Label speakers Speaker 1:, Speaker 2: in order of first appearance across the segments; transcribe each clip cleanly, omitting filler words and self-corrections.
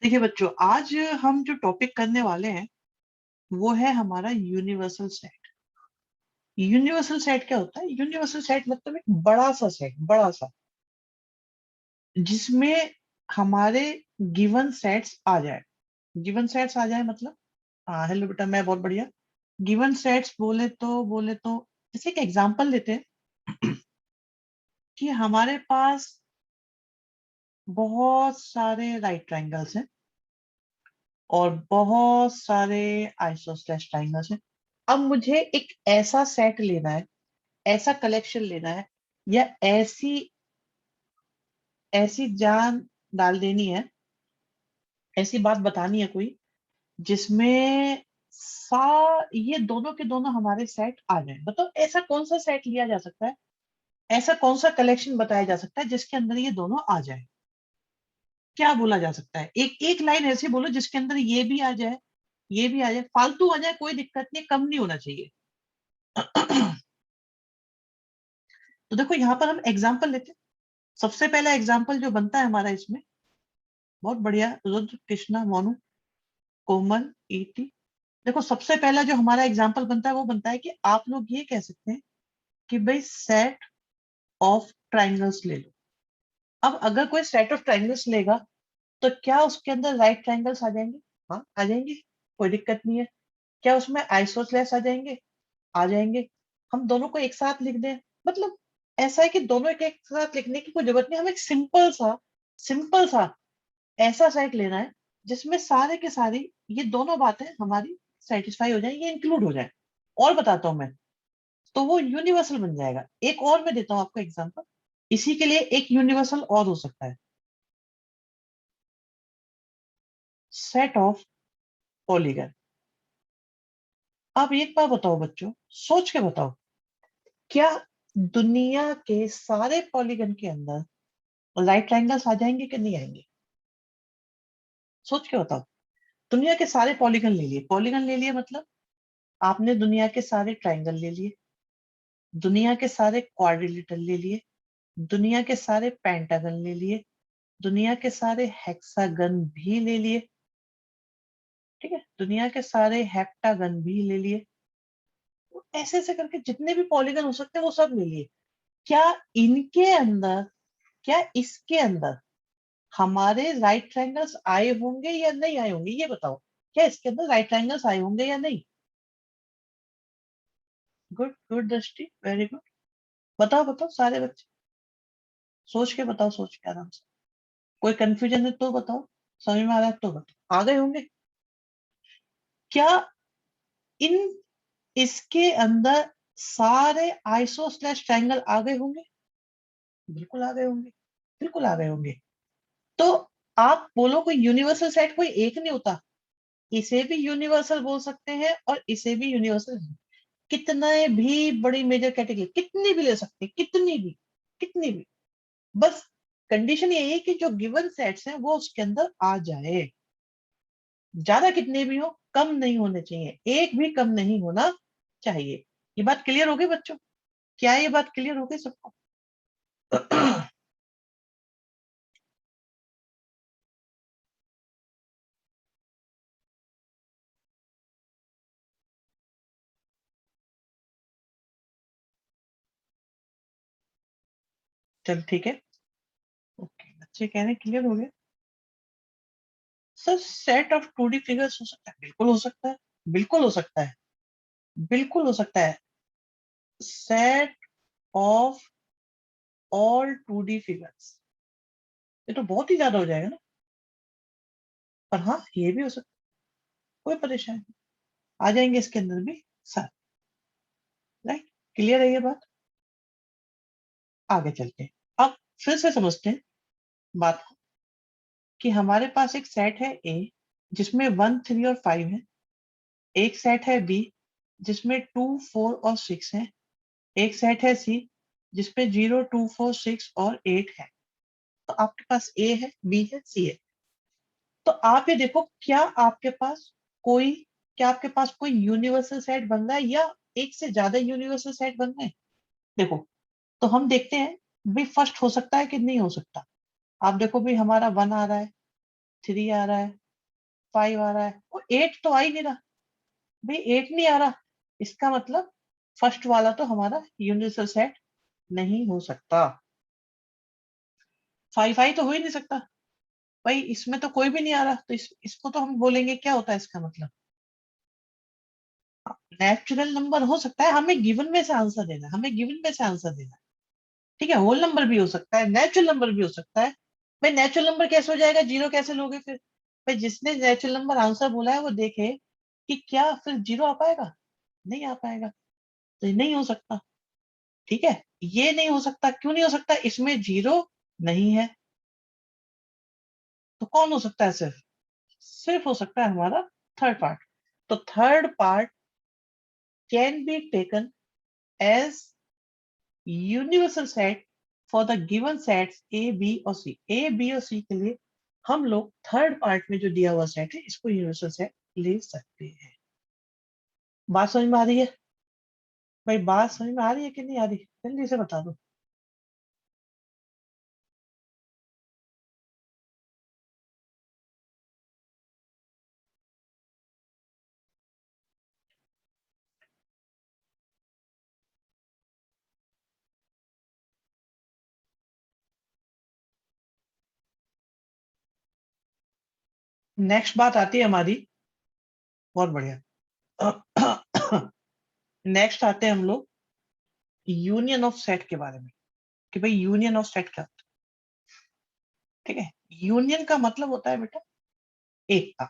Speaker 1: देखिए बच्चों, आज हम जो टॉपिक करने वाले हैं वो है हमारा यूनिवर्सल सेट। यूनिवर्सल सेट क्या होता है? यूनिवर्सल सेट मतलब एक बड़ा सा सेट, बड़ा सा, जिसमें हमारे गिवन सेट्स आ जाए। गिवन सेट्स आ जाए मतलब, हाँ हेलो बेटा, मैं बहुत बढ़िया। गिवन सेट्स बोले तो जैसे एक एग्जांपल लेते हैं कि हमारे पास बहुत सारे राइट ट्रायंगल्स हैं और बहुत सारे आइसोसेलेस ट्रायंगल्स हैं। अब मुझे एक ऐसा सेट लेना है, ऐसा कलेक्शन लेना है, या ऐसी ऐसी जान डाल देनी है, ऐसी बात बतानी है कोई, जिसमें सा ये दोनों के दोनों हमारे सेट आ जाए। बताओ ऐसा कौन सा सेट लिया जा सकता है, ऐसा कौन सा कलेक्शन बताया जा सकता है जिसके अंदर ये दोनों आ जाए। क्या बोला जा सकता है? एक एक लाइन ऐसी बोलो जिसके अंदर ये भी आ जाए, ये भी आ जाए, फालतू आ जाए कोई दिक्कत नहीं, कम नहीं होना चाहिए। तो देखो यहाँ पर हम एग्जाम्पल लेते हैं। सबसे पहला एग्जाम्पल जो बनता है हमारा इसमें, बहुत बढ़िया, रुद्र कृष्णा मोनू कोमल ईटी। देखो सबसे पहला जो हमारा एग्जाम्पल बनता है वो बनता है कि आप लोग ये कह सकते हैं कि भाई सेट ऑफ ट्राइंगल्स ले लो। अब अगर कोई सेट ऑफ ट्राइंगल्स लेगा तो क्या उसके अंदर राइट ट्राइंगल्स आ जाएंगे? हाँ आ जाएंगे, कोई दिक्कत नहीं है। क्या उसमें आइसोसेलेस आ जाएंगे? आ जाएंगे। हम दोनों को एक साथ लिख दें, मतलब ऐसा है कि दोनों के एक साथ लिखने की कोई जरूरत नहीं, हम एक सिंपल सा ऐसा सेट लेना है जिसमें सारे के सारी ये दोनों बातें हमारी सेटिस्फाई हो जाए, ये इंक्लूड हो जाए। और बताता हूं मैं, तो वो यूनिवर्सल बन जाएगा। एक और मैं देता हूं आपको एग्जांपल, इसी के लिए एक यूनिवर्सल और हो सकता है, सेट ऑफ पॉलीगन। अब एक बार बताओ बच्चों, सोच के बताओ, क्या दुनिया के सारे पॉलीगन के अंदर राइट ट्रायंगल्स आ जाएंगे कि नहीं आएंगे? सोच के बताओ। दुनिया के सारे पॉलीगन ले लिए मतलब आपने दुनिया के सारे ट्रायंगल ले लिए, दुनिया के सारे क्वाड्रिलेटरल ले लिए, दुनिया के सारे पेंटागन ले लिए, दुनिया के सारे हेक्सागन भी ले लिए, ठीक है, दुनिया के सारे हेप्टागन भी ले लिए। तो ऐसे ऐसे करके जितने भी पॉलीगन हो सकते हैं वो सब ले लिए। क्या इनके अंदर, क्या इसके अंदर हमारे राइट ट्रायंगल्स आए होंगे या नहीं आए होंगे? ये बताओ, क्या इसके अंदर राइट ट्रायंगल्स आए होंगे या नहीं? गुड गुड दृष्टि, वेरी गुड। बताओ बताओ सारे बच्चे, सोच के बताओ, सोच के आराम से। कोई कंफ्यूजन है तो बताओ, समझ में आ रहा है तो बताओ, आ गए होंगे। क्या इन इसके अंदर सारे आइसोस्लेश ट्रायंगल आ गए होंगे? बिल्कुल आ गए होंगे, बिल्कुल आ गए होंगे। तो आप बोलो कोई यूनिवर्सल सेट कोई एक नहीं होता, इसे भी यूनिवर्सल बोल सकते हैं और इसे भी यूनिवर्सल। कितने भी बड़ी मेजर कैटेगरी कितनी भी ले सकते हैं, कितनी भी, बस कंडीशन यही है कि जो गिवन सेट्स हैं वो उसके अंदर आ जाए। ज्यादा कितने भी हो, कम नहीं होने चाहिए, एक भी कम नहीं होना चाहिए। ये बात क्लियर हो गई बच्चों? क्या ये बात क्लियर हो गई सबको? चल ठीक है, ओके, बच्चे कह रहे हैं क्लियर हो गया। Sir set of 2D figures हो सकता है, बिल्कुल हो सकता है, बिल्कुल हो सकता है, बिल्कुल हो सकता है। Set of all 2D figures, ये तो बहुत ही ज्यादा हो जाएगा ना, पर हाँ ये भी हो सकता है, कोई परेशानी नहीं, आ जाएंगे इसके अंदर भी सर। राइट, क्लियर है ये बात? आगे चलते हैं। अब फिर से समझते हैं बात को, कि हमारे पास एक सेट है ए जिसमें 1 3 और 5 है, एक सेट है बी जिसमें 2 4 और 6 है, एक सेट है सी जिसपे 0 2 4 6 और 8 है। तो आपके पास ए है, बी है, सी है। तो आप ये देखो, कोई क्या आपके पास कोई यूनिवर्सल सेट बन रहा है या एक से ज्यादा यूनिवर्सल सेट बन रहे हैं? देखो, तो हम देखते हैं भाई फर्स्ट हो सकता है कि नहीं हो सकता। आप देखो भाई, हमारा 1 आ रहा है, 3 आ रहा है, 5 आ रहा है, और 8 तो आ ही नहीं रहा। भाई 8 नहीं आ रहा, इसका मतलब फर्स्ट वाला तो हमारा यूनिवर्सल सेट नहीं हो सकता। 5 5 तो हो ही नहीं सकता। भाई इसमें तो कोई भी नहीं आ रहा, तो इसको तो हम बोलेंगे क्या होता है इसका मतलब, नेचुरल नंबर हो सकता है। हमें गिवन में से आंसर देना, हमें गिवन में से आंसर देना। ठीक है, होल नंबर भी हो सकता है, नेचुरल नंबर भी हो सकता है। भाई नेचुरल नंबर कैसे हो जाएगा, जीरो कैसे लोगे फिर? भाई जिसने नेचुरल नंबर आंसर बोला है वो देखे कि क्या फिर जीरो आ पाएगा, नहीं आ पाएगा, तो ये नहीं हो सकता। ठीक है, ये नहीं हो सकता, क्यों नहीं हो सकता, इसमें जीरो नहीं है। तो कौन हो सकता है, सिर्फ सिर्फ हो सकता है हमारा थर्ड पार्ट। तो third part can be taken as universal set for the given sets A B और सी। ए बी और सी के लिए हम लोग थर्ड पार्ट में जो दिया हुआ सेट है इसको यूनिवर्सल सेट ले सकते हैं। बात समझ में आ रही है? भाई बात समझ में आ रही है कि नहीं आ रही, जल्दी से बता दो। नेक्स्ट बात आती है हमारी, बहुत बढ़िया। नेक्स्ट आते हैं हम लोग यूनियन ऑफ सेट के बारे में, कि भाई यूनियन ऑफ सेट क्या होता है। ठीक है, यूनियन का मतलब होता है बेटा एकता।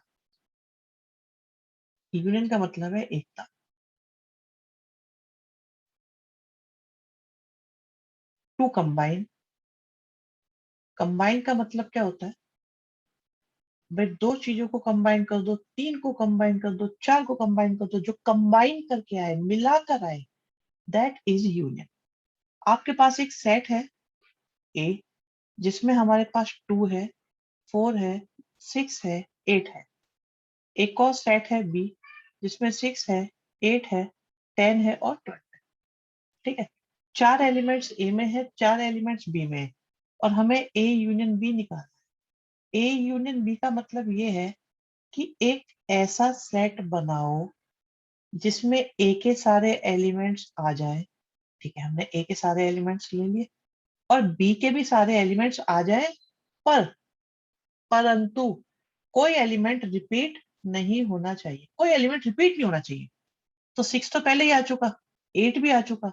Speaker 1: यूनियन का मतलब है एकता। टू कंबाइन, कंबाइन का मतलब क्या होता है, भाई दो चीजों को कंबाइन कर दो, तीन को कंबाइन कर दो, चार को कंबाइन कर दो, जो कंबाइन करके आए, मिलाकर आए, दैट इज यूनियन। आपके पास एक सेट है ए, जिसमें हमारे पास 2 है, 4 है, 6 है, 8 है। एक और सेट है बी, जिसमें 6 है, 8 है, 10 है और 12 है। ठीक है, चार एलिमेंट्स ए में है, चार एलिमेंट्स बी में है, और हमें ए यूनियन बी निकालना है। ए यूनियन बी का मतलब ये है कि एक ऐसा सेट बनाओ जिसमें ए के सारे एलिमेंट्स आ जाए। ठीक है, हमने ए के सारे एलिमेंट्स ले लिए, और बी के भी सारे एलिमेंट्स आ जाए, पर परंतु कोई एलिमेंट रिपीट नहीं होना चाहिए, कोई एलिमेंट रिपीट नहीं होना चाहिए। तो 6 तो पहले ही आ चुका, 8 भी आ चुका,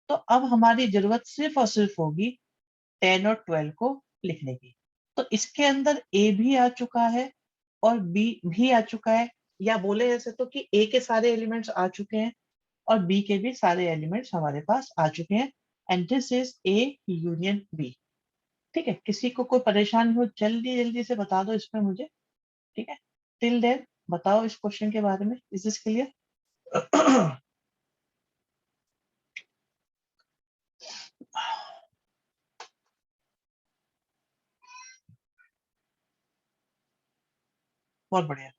Speaker 1: तो अब हमारी जरूरत सिर्फ और सिर्फ होगी 10 और 12 को लिखने की। तो इसके अंदर ए भी आ चुका है और बी भी आ चुका है, या बोले ऐसे तो कि ए के सारे एलिमेंट्स आ चुके हैं और बी के भी सारे एलिमेंट्स हमारे पास आ चुके हैं, and this is A union B. ठीक है, किसी को कोई परेशानी हो जल्दी जल्दी से बता दो इसमें मुझे। ठीक है, टिल देन बताओ इस क्वेश्चन के बारे में, इज दिस क्लियर? बहुत बढ़िया,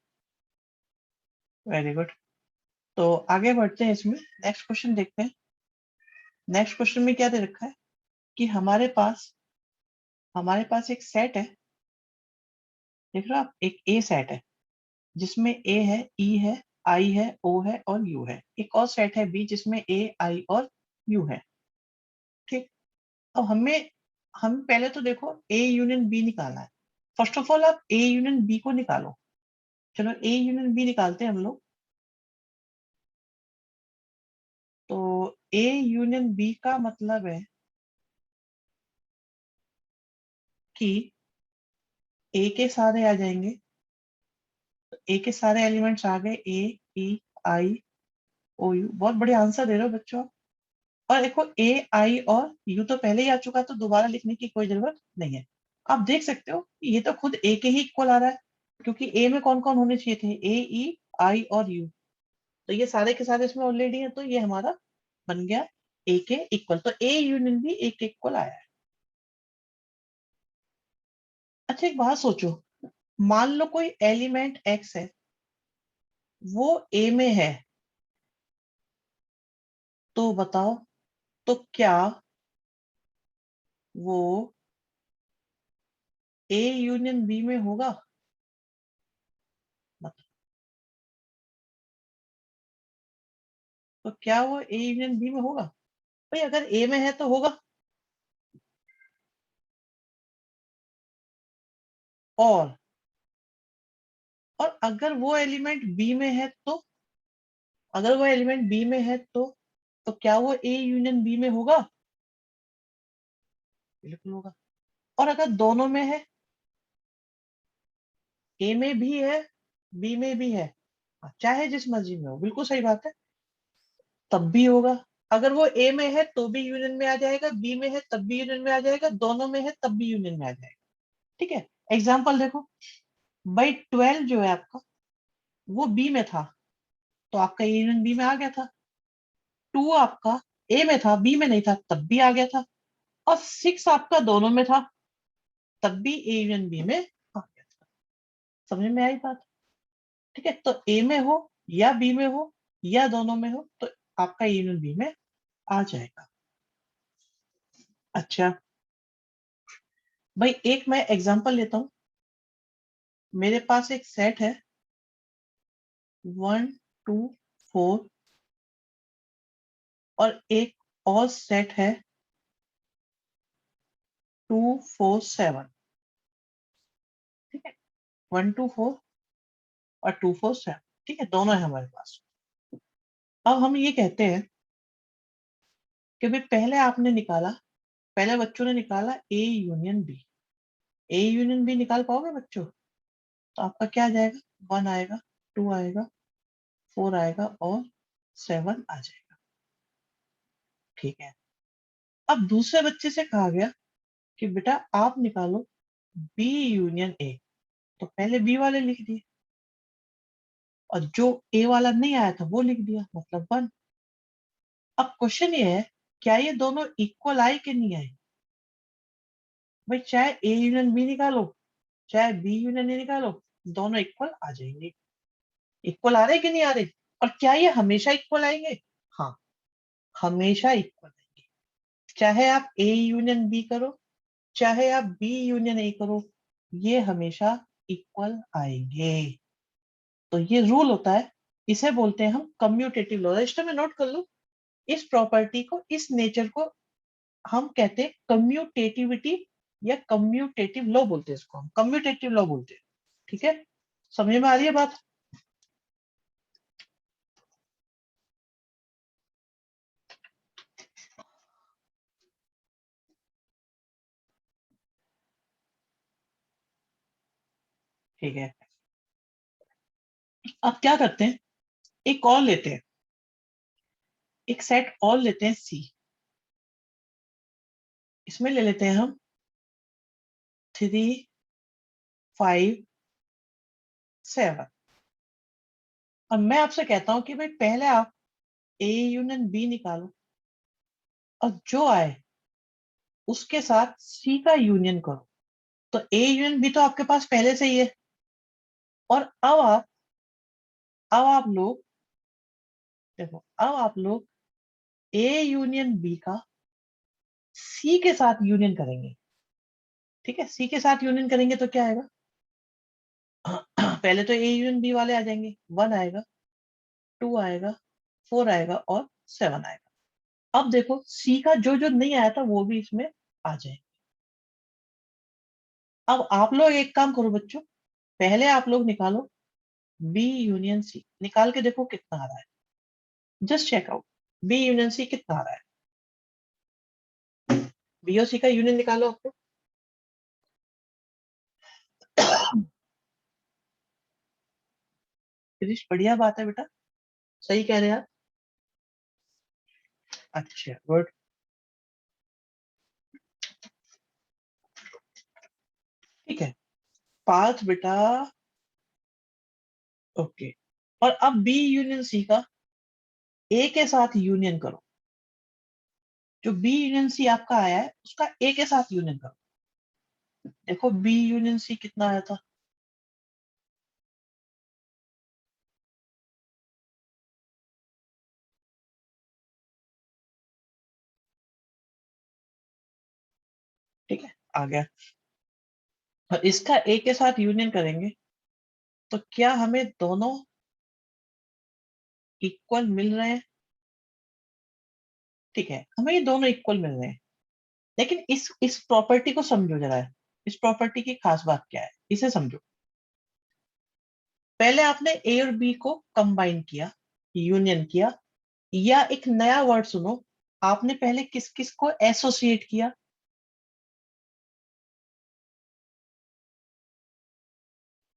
Speaker 1: वेरी गुड। तो आगे बढ़ते हैं इसमें, नेक्स्ट क्वेश्चन देखते हैं। नेक्स्ट क्वेश्चन में क्या दे रखा है कि हमारे पास एक सेट है, देख रहे हो आप, एक ए सेट है जिसमें ए है, ई है, आई है, ओ है और यू है। एक और सेट है बी जिसमें ए, आई और यू है। ठीक, अब हम पहले तो देखो ए यूनियन बी निकालना है। फर्स्ट ऑफ ऑल आप ए यूनियन बी को निकालो। चलो ए यूनियन बी निकालते हैं हम लोग। तो ए यूनियन बी का मतलब है कि ए के सारे आ जाएंगे, तो ए के सारे एलिमेंट्स आ गए, ए, ई, आई, ओ, यू। बहुत बढ़िया आंसर दे रहे हो बच्चों। और देखो ए, आई और यू तो पहले ही आ चुका, तो दोबारा लिखने की कोई जरूरत नहीं है। आप देख सकते हो ये तो खुद ए के ही इक्वल आ रहा है, क्योंकि ए में कौन कौन होने चाहिए थे, ए, ई, आई और यू। तो ये सारे के सारे इसमें ऑलरेडी है, तो ये हमारा बन गया ए के इक्वल। तो ए यूनियन भी ए के इक्वल आया है। अच्छा एक बात सोचो, मान लो कोई एलिमेंट एक्स है, वो ए में है, तो बताओ, तो क्या वो ए यूनियन बी में होगा? तो क्या वो ए यूनियन बी में होगा? भाई अगर ए में है तो होगा, और अगर वो एलिमेंट बी में है तो, अगर वो एलिमेंट बी में है तो क्या वो ए यूनियन बी में होगा? बिल्कुल होगा। और अगर दोनों में है, ए में भी है, बी में भी है, चाहे जिस मर्जी में हो, बिल्कुल सही बात है, तब भी होगा। अगर वो ए में है तो भी यूनियन में आ जाएगा, बी में है तब भी यूनियन में आ जाएगा, दोनों में है तब भी यूनियन में आ जाएगा। ठीक है, एग्जाम्पल देखो, भाई 12 जो है आपका, वो बी में था, तो आपका ए यूनियन बी में आ गया था। 2 आपका ए में था, बी में नहीं था, तब भी आ गया था। और 6 आपका दोनों में था, तब भी ए यूनियन बी में आ गया था। समझ में आई बात? ठीक है, तो ए में हो या बी में हो या दोनों में हो, तो आपका ए यूनियन बी में आ जाएगा। अच्छा, भाई एक मैं एग्जांपल लेता हूं। मेरे पास एक सेट है 1 2 4, और एक और सेट है 2 4 7। ठीक है, 1 2 4 और 2 4 7। ठीक है, दोनों है हमारे पास। अब हम ये कहते हैं कि भाई पहले आपने निकाला, पहले बच्चों ने निकाला A union B. A union B निकाल पाओगे बच्चों? तो आपका क्या आ जाएगा? 1 आएगा, 2 आएगा, 4 आएगा और 7 आ जाएगा। ठीक है, अब दूसरे बच्चे से कहा गया कि बेटा आप निकालो बी यूनियन ए। तो पहले बी वाले लिख दिए, और जो ए वाला नहीं आया था वो लिख दिया, मतलब 1। अब क्वेश्चन ये है, क्या ये दोनों इक्वल आए कि नहीं आए? भाई चाहे ए यूनियन बी निकालो, चाहे बी यूनियन ए निकालो, दोनों इक्वल आ जाएंगे। इक्वल आ रहे कि नहीं आ रहे? और क्या ये हमेशा इक्वल आएंगे? हाँ, हमेशा इक्वल आएंगे। चाहे आप ए यूनियन बी करो, चाहे आप बी यूनियन ए करो, ये हमेशा इक्वल आएंगे। तो ये रूल होता है, इसे बोलते हैं हम कम्यूटेटिव लॉ। रजिस्टर में नोट कर लो, इस प्रॉपर्टी को, इस नेचर को हम कहते हैं कम्यूटेटिविटी, या कम्यूटेटिव लॉ बोलते हैं, इसको हम कम्यूटेटिव लॉ बोलते हैं। ठीक है, समझ में आ रही है बात? ठीक है, अब क्या करते हैं, एक और लेते हैं, एक सेट और लेते हैं सी। इसमें ले लेते हैं हम 3 5 7। अब मैं आपसे कहता हूं कि भाई पहले आप ए यूनियन बी निकालो, और जो आए उसके साथ सी का यूनियन करो। तो ए यूनियन बी तो आपके पास पहले से ही है, और अब आप लोग देखो, अब आप लोग ए यूनियन बी का सी के साथ यूनियन करेंगे। ठीक है, सी के साथ यूनियन करेंगे तो क्या आएगा? पहले तो ए यूनियन बी वाले आ जाएंगे, 1 आएगा, 2 आएगा, 4 आएगा और 7 आएगा। अब देखो सी का जो जो नहीं आया था वो भी इसमें आ जाए। अब आप लोग एक काम करो बच्चों, पहले आप लोग निकालो बी यूनियन सी, निकाल के देखो कितना आ रहा है। Just check out, B union C कितना आ रहा है। बी और सी का यूनियन निकालो आपको। कृष, बढ़िया बात है बेटा, सही कह रहे हैं आप। अच्छा, गुड। ठीक है, पाथ बेटा, ओके। और अब बी यूनियन सी का ए के साथ यूनियन करो। जो बी यूनियन सी आपका आया है उसका ए के साथ यूनियन करो। देखो बी यूनियन सी कितना आया था? ठीक है, आ गया। और इसका ए के साथ यूनियन करेंगे तो क्या हमें दोनों इक्वल मिल रहे हैं? ठीक है, हमें ये दोनों इक्वल मिल रहे हैं, लेकिन इस प्रॉपर्टी को समझो जरा। इस प्रॉपर्टी की खास बात क्या है, इसे समझो। पहले आपने ए और बी को कंबाइन किया, यूनियन किया, या एक नया वर्ड सुनो, आपने पहले किस किस को एसोसिएट किया?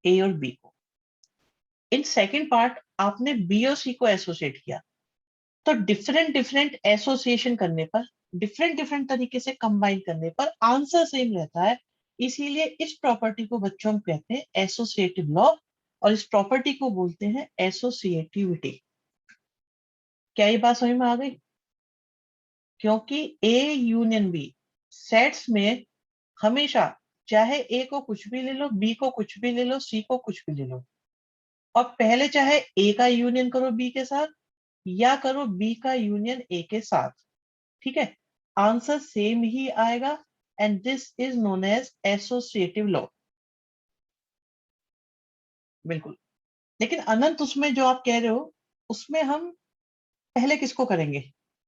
Speaker 1: ए और बी को। इन सेकंड पार्ट आपने बी और सी को एसोसिएट किया। तो डिफरेंट डिफरेंट एसोसिएशन करने पर, डिफरेंट डिफरेंट तरीके से कंबाइन करने पर आंसर सेम रहता है। इसीलिए इस प्रॉपर्टी को बच्चों हम कहते हैं एसोसिएटिव लॉ, और इस प्रॉपर्टी को बोलते हैं एसोसिएटिविटी। क्या ये बात समझ में आ गई? क्योंकि ए यूनियन बी सेट्स में हमेशा, चाहे ए को कुछ भी ले लो, बी को कुछ भी ले लो, सी को कुछ भी ले लो, और पहले चाहे ए का यूनियन करो बी के साथ, या करो बी का यूनियन ए के साथ, ठीक है, आंसर सेम ही आएगा। And this is known as associative law. बिल्कुल। लेकिन अनंत, उसमें जो आप कह रहे हो, उसमें हम पहले किसको करेंगे,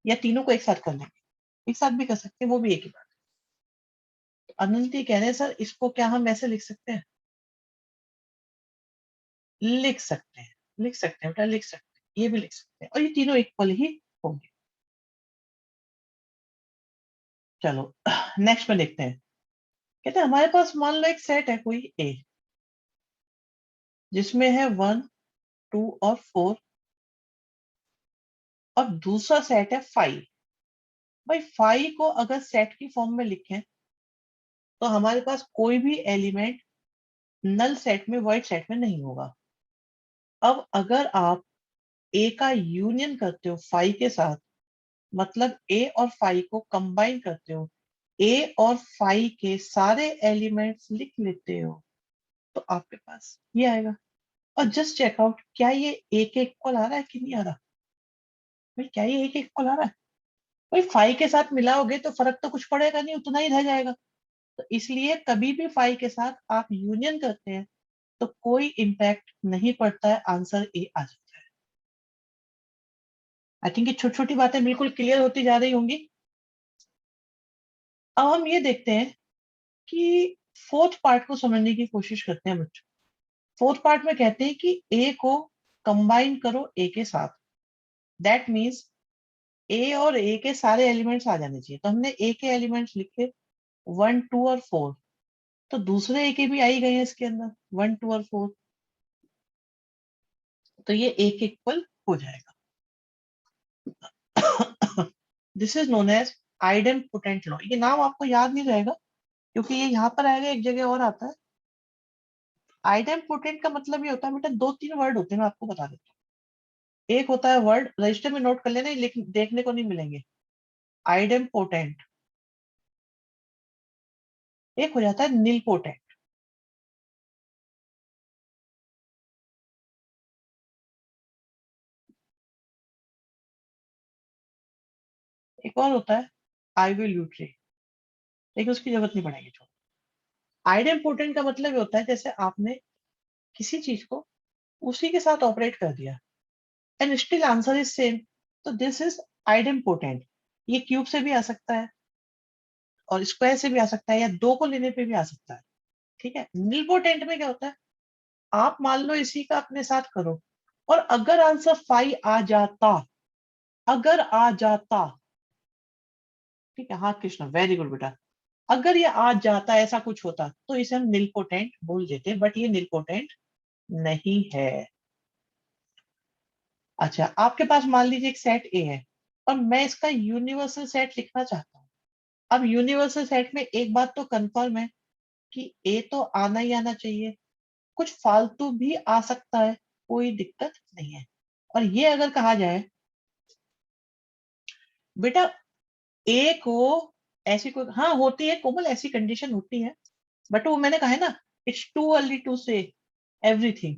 Speaker 1: या तीनों को एक साथ कर लेंगे? एक साथ भी कर सकते हैं, वो भी एक ही बात है। अनंत ये कह रहे हैं सर, इसको क्या हम ऐसे लिख सकते हैं? लिख सकते हैं, लिख सकते हैं बेटा, लिख सकते हैं, ये भी लिख सकते हैं, और ये तीनों इक्वल ही होंगे। चलो नेक्स्ट में देखते हैं। कहते हैं हमारे पास मान लो एक सेट है कोई ए, जिसमें है 1, 2 और 4, और दूसरा सेट है 5। भाई 5 को अगर सेट की फॉर्म में लिखें, तो हमारे पास कोई भी एलिमेंट नल सेट में, वाइड सेट में नहीं होगा। अब अगर आप ए का यूनियन करते हो 5 के साथ, मतलब ए और 5 को कंबाइन करते हो, ए और 5 के सारे एलिमेंट्स लिख लेते हो, तो आपके पास ये आएगा। और जस्ट चेकआउट, क्या ये ए के इक्वल आ रहा है कि नहीं आ रहा? भाई क्या ये ए के इक्वल आ रहा है? भाई 5 के साथ मिलाओगे तो फर्क तो कुछ पड़ेगा नहीं, उतना ही रह जाएगा। तो इसलिए कभी भी 5 के साथ आप यूनियन करते हैं तो कोई इंपैक्ट नहीं पड़ता है, आंसर ए आ जाता है। आई थिंक ये छोटी छोटी बातें बिल्कुल क्लियर होती जा रही होंगी। अब हम ये देखते हैं कि फोर्थ पार्ट को समझने की कोशिश करते हैं बच्चों। फोर्थ पार्ट में कहते हैं कि ए को कंबाइन करो ए के साथ। दैट मीन्स ए और ए के सारे एलिमेंट्स आ जाने चाहिए। तो हमने ए के एलिमेंट्स लिखे 1, 2 और 4, तो दूसरे ए के भी आ ही गए हैं इसके अंदर, 1, 2 और 4। तो ये ए के इक्वल हो जाएगा। This is known as idempotent law. ये नाम आपको याद नहीं रहेगा, क्योंकि ये यहाँ पर आएगा, एक जगह और आता है। आइडेम्पोटेंट का मतलब ये होता है बेटा, 2-3 वर्ड होते हैं, मैं आपको बता देता हूँ। एक होता है वर्ड, रजिस्टर में नोट कर लेना, लेकिन देखने को नहीं मिलेंगे। आइडेम्पोटेंट। एक हो जाता है नीलपोटेंट। एक और होता है आई विल यूट्री, लेकिन उसकी जरूरत नहीं पड़ेगी। छोड़। आइडेम्पोटेंट का मतलब ये होता है जैसे आपने किसी चीज को उसी के साथ ऑपरेट कर दिया, and still answer is same, तो दिस इज आइडेम्पोटेंट। ये क्यूब से भी आ सकता है, और स्क्वायर से भी आ सकता है, या दो को लेने पे भी आ सकता है। ठीक है। नीलपोटेंट में क्या होता है, आप मान लो इसी का अपने साथ करो, और अगर आंसर 5 आ जाता, अगर आ जाता, ठीक है, हाँ कृष्णा, वेरी गुड बेटा, अगर ये आ जाता, ऐसा कुछ होता, तो इसे हम नीलपोटेंट बोल देते, बट ये नीलपोटेंट नहीं है। अच्छा, आपके पास मान लीजिए एक सेट ए है, और मैं इसका यूनिवर्सल सेट लिखना चाहता हूँ। अब यूनिवर्सल सेट में एक बात तो कंफर्म है कि ए तो आना ही आना चाहिए, कुछ फालतू भी आ सकता है, कोई दिक्कत नहीं है। और ये अगर कहा जाए बेटा, ए को ऐसी कोई, हाँ होती है कोमल, ऐसी कंडीशन होती है, बट वो मैंने कहा है ना, इट्स टू अर्ली टू से एवरीथिंग।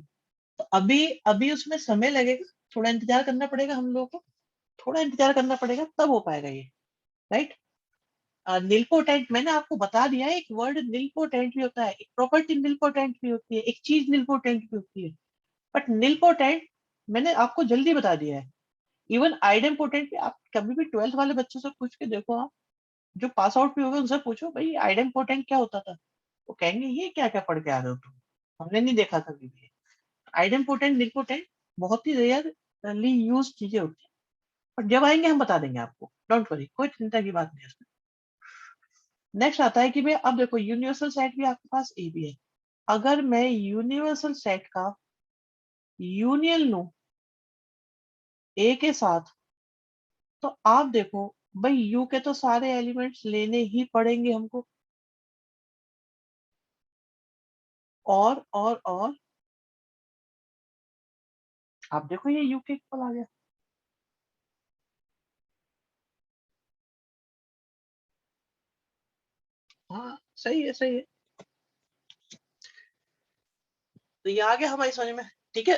Speaker 1: तो अभी अभी उसमें समय लगेगा, थोड़ा इंतजार करना पड़ेगा हम लोगों को, थोड़ा इंतजार करना पड़ेगा, तब हो पाएगा ये। राइट। नीलपोटेंट मैंने आपको बता दिया है, एक वर्ड नीलपोटेंट भी होता है, एक प्रॉपर्टी नीलपोटेंट भी होती है, एक चीज नीलपोटेंट भी होती है। बट नीलपोटेंट मैंने आपको जल्दी बता दिया है, इवन आइडेम्पोटेंट भी आप कभी भी 12th वाले बच्चों से पूछ के देखो, आप जो पास आउट भी हो गए उनसे पूछो भाई आइडेम्पोटेंट क्या होता था, वो कहेंगे ये क्या क्या पढ़ के आ रहे हो तुम, हमने नहीं देखा कभी भी। आइडेम्पोटेंट निपोटेंट बहुत ही रेयरली यूज चीजें होती है, पर जब आएंगे हम बता देंगे आपको, डोंट वरी, कोई चिंता की बात नहीं है उसमें। नेक्स्ट आता है कि भाई अब देखो यूनिवर्सल सेट भी आपके पास ए भी है, अगर मैं यूनिवर्सल सेट का यूनियन लूं ए के साथ, तो आप देखो भाई यू के तो सारे एलिमेंट्स लेने ही पड़ेंगे हमको, और आप देखो ये यू के इक्वल आ गया। हाँ सही है सही है, तो ये आ गया हमारी समझ में, ठीक है।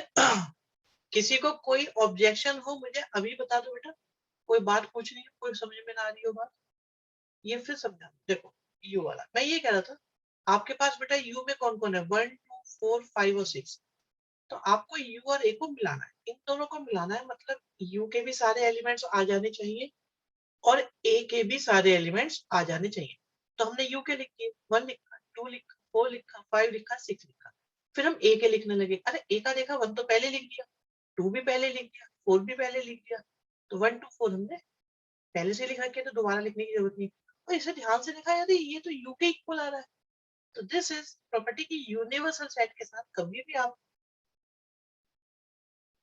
Speaker 1: किसी को कोई ऑब्जेक्शन हो मुझे अभी बता दो बेटा, कोई बात पूछनी है, कोई समझ में ना आ रही हो बात, ये फिर समझा। देखो यू वाला मैं ये कह रहा था, आपके पास बेटा यू में कौन कौन है, 1 2 4 5 और 6, तो आपको यू और ए को मिलाना है, इन दोनों को मिलाना है, मतलब यू के भी सारे एलिमेंट्स आ जाने चाहिए और ए के भी सारे एलिमेंट्स आ जाने चाहिए। तो हमने यू के लिख दिए, 1 लिखा, 2 लिखा, 4 लिखा, 5 लिखा, 6 लिखा। फिर हम ए के लिखने लगे, अरे ए का देखा 1 तो पहले लिख दिया, 2 भी पहले लिख दिया, 4 भी पहले लिख दिया, तो 1 2 4 हमने पहले से लिख रखे, तो दोबारा लिखने की जरूरत नहीं। और इसे ध्यान से देखा यार, ये तो यू के इक्वल आ रहा है, तो दिस इज प्रॉपर्टी की यूनिवर्सल सेट के साथ कभी भी आप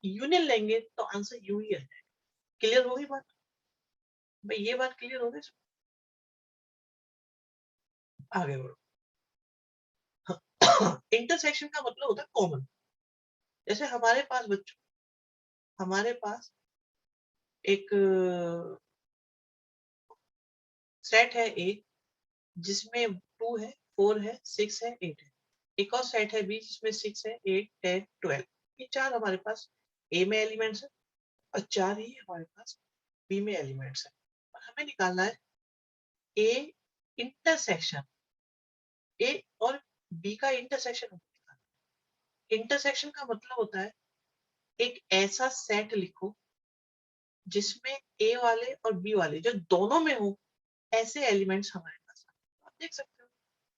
Speaker 1: यूनियन लेंगे तो आंसर यू ही है। क्लियर होगी बात भाई, ये बात क्लियर हो गई, आगे बढ़ो। इंटरसेक्शन का मतलब होता है कॉमन, जैसे हमारे पास बच्चों, हमारे पास एक सेट है ए जिसमें 2 है, 4 है, 6 है, 8 है, एक और सेट है बी जिसमें 6 है, 8 10 12, ये 4 हमारे पास ए में एलिमेंट्स है और 4 ही हमारे पास बी में एलिमेंट्स है, और हमें निकालना है ए इंटरसेक्शन, ए और बी का इंटरसेक्शन। इंटरसेक्शन का मतलब होता है एक ऐसा सेट लिखो जिसमें ए वाले और बी वाले जो दोनों में हो ऐसे एलिमेंट्स हमारे पास आप देख सकते हो,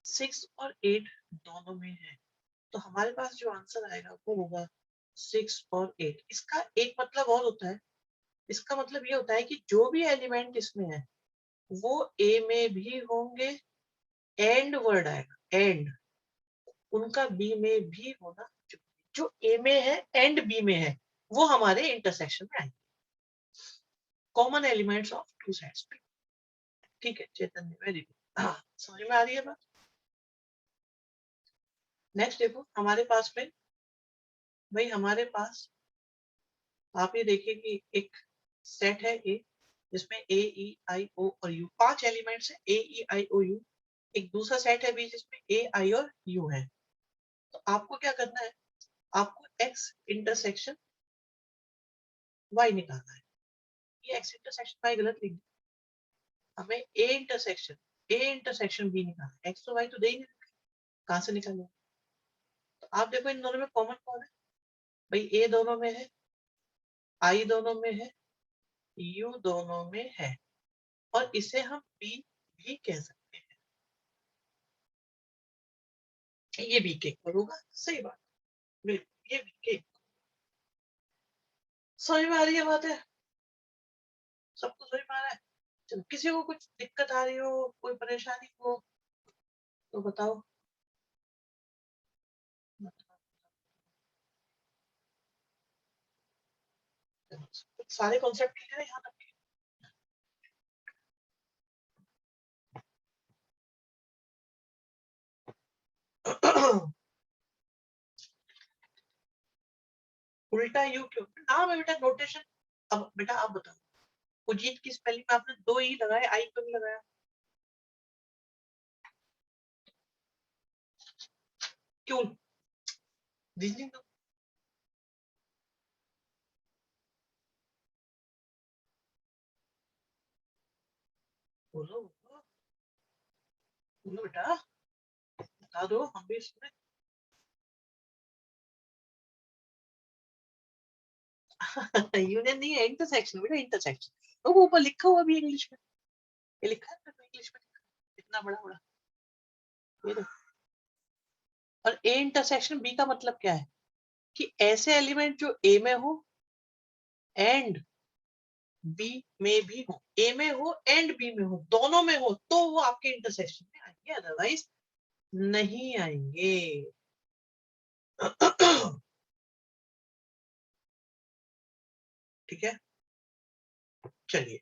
Speaker 1: 6 और 8 दोनों में है, तो हमारे पास जो आंसर आएगा वो होगा 6 और 8। इसका एक मतलब और होता है, इसका मतलब ये होता है कि जो भी एलिमेंट इसमें है वो ए में भी होंगे, एंड वर्ड आएगा एंड, उनका बी में भी होना चाहिए, जो ए में है एंड बी में है वो हमारे इंटरसेक्शन में आएंगे, common elements of two sets. ठीक है चैतन्य, वेरी गुड, हाँ समझ में आ रही है बात। नेक्स्ट देखो हमारे पास में, भाई हमारे पास आप ये देखिए कि एक सेट है ए जिसमें ए ई आई ओ और यू 5 एलिमेंट्स है, ए ई आई ओ यू। एक दूसरा सेट है बी जिसमें ए आई और यू है, तो आपको क्या करना है, आपको एक्स इंटरसेक्शन वाई निकालना है। ये एक्स इंटरसेक्शन वाई गलत लिख दिया, हमें ए इंटरसेक्शन बी निकालना है, एक्स तो वाई तो दे ही नहीं, कहां से निकालेंगे। तो आप देखो इन दोनों में कॉमन कौन है, भाई ए दोनों में है, आई दोनों में है, यू दोनों में है, और इसे हम बी भी कह सकते हैं, ये बी के इक्वल होगा, सही बात, बिल्कुल ये बी के, समझ में आ रही है बात है, सबको समझ में आ रहा है। चलो किसी को कुछ दिक्कत आ रही हो, कोई परेशानी हो तो बताओ। सारे कॉन्सेप्ट क्लियर है यहाँ तक। उल्टा यू क्यों नाम है बेटा, नोटेशन। अब बेटा आप बताओ, उजीत की स्पेलिंग में आपने 2 ई लगाए, आई क्यों नहीं लगाया, क्यों, रीजनिंग तो बोलो बोलो बोलो बेटा, बता दो हम भी इसमें। यूनियन नहीं है, इंटरसेक्शन बेटा, इंटरसेक्शन। तो वो ऊपर लिखा हुआ भी इंग्लिश में, ये लिखा है ना इंग्लिश में, इतना बड़ा बड़ा ये देखो। और ए इंटरसेक्शन बी का मतलब क्या है कि ऐसे एलिमेंट जो ए में हो एंड बी में भी हो, ए में हो एंड बी में हो, दोनों में हो, तो वो आपके इंटरसेक्शन में आएंगे, अदरवाइज नहीं आएंगे। ठीक है, चलिए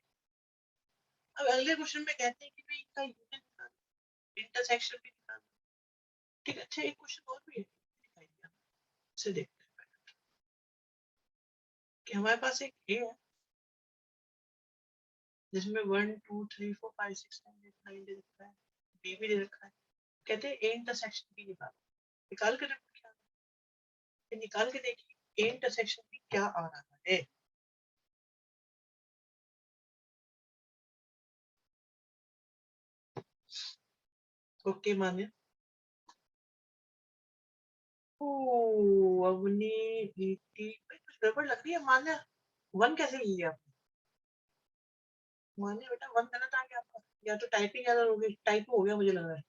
Speaker 1: अब अगले क्वेश्चन में कहते हैं कि भाई इनका यूनियन निकालो, इंटरसेक्शन भी निकालो। ठीक है, अच्छा एक क्वेश्चन और भी है, इसे देखते हैं कि हमारे पास एक ए है जिसमें 1 2 3 4 5 6 7 8 9 दे रखा है, बी भी दे रखा है, कहते हैं ए इंटरसेक्शन बी निकालो। निकाल के देखो क्या, निकाल के देखिए ए इंटरसेक्शन बी क्या आ रहा है। ओके मान्य, अवनी 80, कुछ गड़बड़ लग रही है मान्य, वन कैसे लिया आपने? मान्य बेटा वन गलत आ गया आपका, या तो टाइपिंग एरर हो गई, टाइप हो गया मुझे लग रहा है।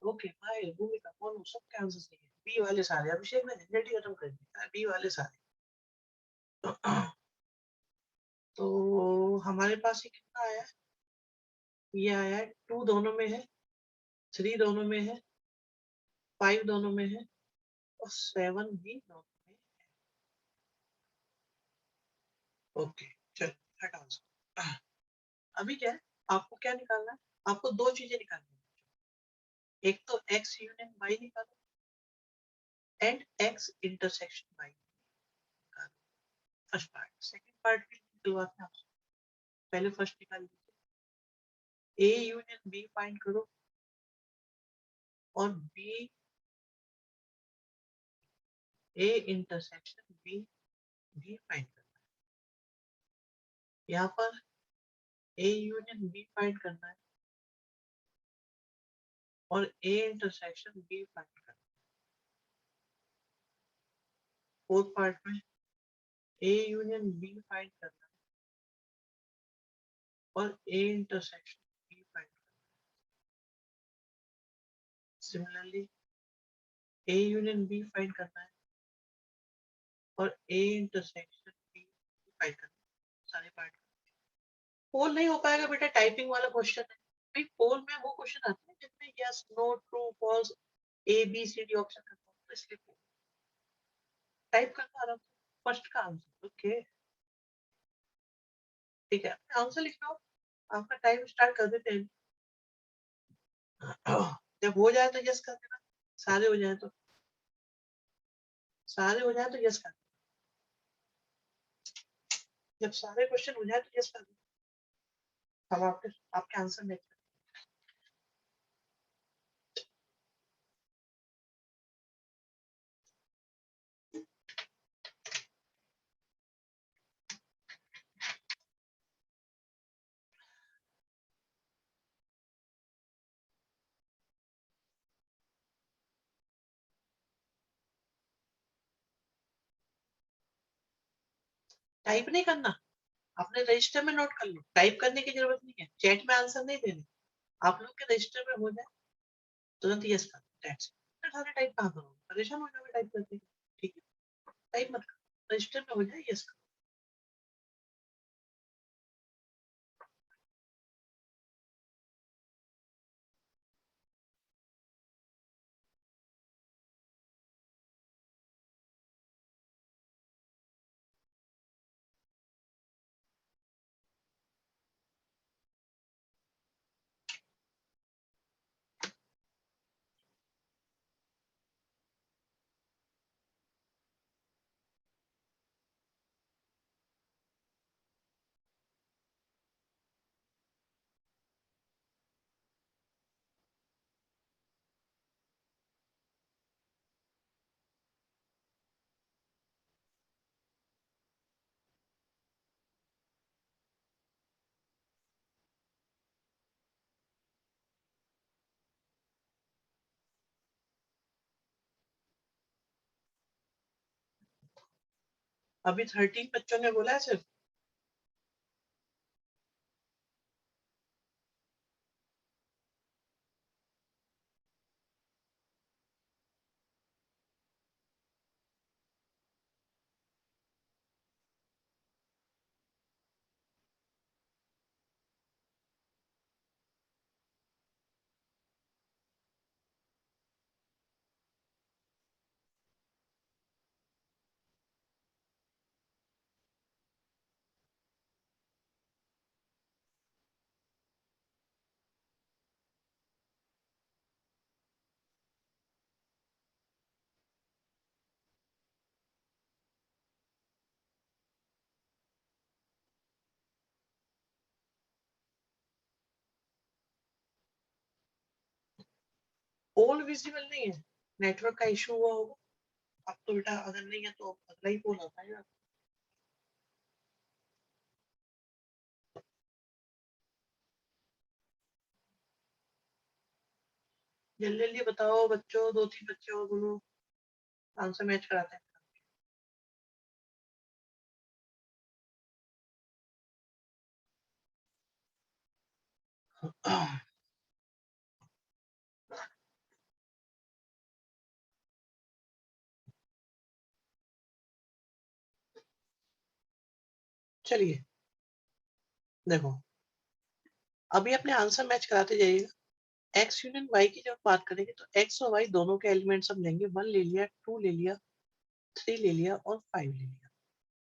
Speaker 1: ओके भाई भूमिका कौन सबके आंसर सही है, बी वाले सारे, अभिषेक ने झंझट ही खत्म कर दिया, बी वाले सारे। तो हमारे पास ये कितना आया, ये आया 2 दोनों में है, 3 दोनों में है, 5 दोनों में है, और 7 भी दोनों में है। ओके चल हट आंसर। अभी क्या है, आपको क्या निकालना है, आपको दो चीजें निकालनी है, एक तो एक्स यूनियन वाई निकालो एंड एक्स इंटरसेक्शन वाई निकालो, फर्स्ट पार्ट। सेकंड पार्ट भी निकलवाते हैं आपसे, पहले फर्स्ट निकाल लीजिए, ए यूनियन बी फाइंड करो और बी ए इंटरसेक्शन बी भी फाइंड करना है। यहाँ पर ए यूनियन बी फाइंड करना है और ए इंटरसेक्शन बी फाइंड करना है। फोर्थ पार्ट में ए यूनियन बी फाइंड करना है और ए इंटरसेक्शन बी फाइंड करना है। Similarly A union B find करना है और ए इंटरसेक्शन बी फाइंड करना है, सारे पार्ट। पोल नहीं हो पाएगा बेटा, टाइपिंग वाला क्वेश्चन है भाई, पोल में वो क्वेश्चन आते हैं जिसमें yes no true false A B C D option करता हूँ, तो इसलिए टाइप करना आराम से, फर्स्ट का आंसर। ओके ठीक है, आंसर लिख लो, आपका टाइम स्टार्ट कर देते हैं। जब हो जाए तो यस कर देना, सारे हो जाए तो, सारे हो जाए तो यस कर देना, जब सारे क्वेश्चन हो जाए तो यस कर देना। अब आपके आंसर नेक्स्ट। टाइप नहीं करना, अपने रजिस्टर में नोट कर लो, टाइप करने की जरूरत नहीं है, चैट में आंसर नहीं देने, आप लोग के रजिस्टर में हो जाए तुरंत यस कर दो, दैट्स इट। सारे टाइप कहाँ करोगे, परेशान हो जाओगे टाइप करते, ठीक है, टाइप मत करो, रजिस्टर में हो जाए यस करो। अभी 13 बच्चों ने बोला है सिर्फ। पोल विजिबल नहीं है, नेटवर्क का इशू हुआ होगा। अब तो बेटा अगर नहीं है तो अगला ही पोल आता है। जल्दी जल्दी बताओ बच्चों, 2-3 बच्चे और बोलो, आंसर मैच कराते हैं। चलिए देखो, अभी अपने आंसर मैच कराते जाइएगा। एक्स यूनियन वाई की जब बात करेंगे तो एक्स और वाई दोनों के एलिमेंट्स हम लेंगे, 1 ले लिया, 2 ले लिया, 3 ले लिया और 5 ले लिया।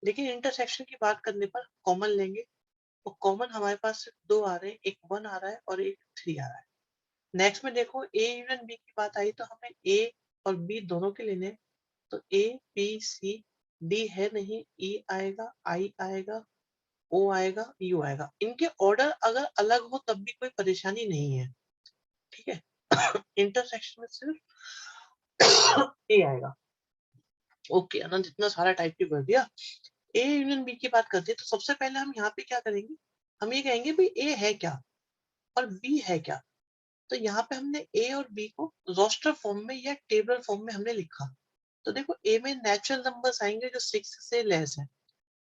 Speaker 1: लेकिन इंटरसेक्शन की बात करने पर कॉमन लेंगे, तो कॉमन हमारे पास सिर्फ 2 आ रहे हैं, एक 1 आ रहा है और एक 3 आ रहा है। नेक्स्ट में देखो, ए यूनियन बी की बात आई तो हमें ए और बी दोनों के लेने हैं। तो ए बी सी डी है नहीं, ई आएगा, आई आएगा, ओ आएगा, यू आएगा। इनके ऑर्डर अगर अलग हो तब भी कोई परेशानी नहीं है, ठीक है। इंटरसेक्शन में सिर्फ ए आएगा। ओके अनंत, इतना सारा टाइप की कर दिया। ए यूनियन बी की बात करते हैं तो सबसे पहले हम यहाँ पे क्या करेंगे, हम ये कहेंगे भाई ए है क्या और बी है क्या। तो यहाँ पे हमने ए और बी को रोस्टर फॉर्म में या टेबल फॉर्म में हमने लिखा। तो देखो ए में नेचुरल नंबर्स आएंगे जो 6 से लेस है,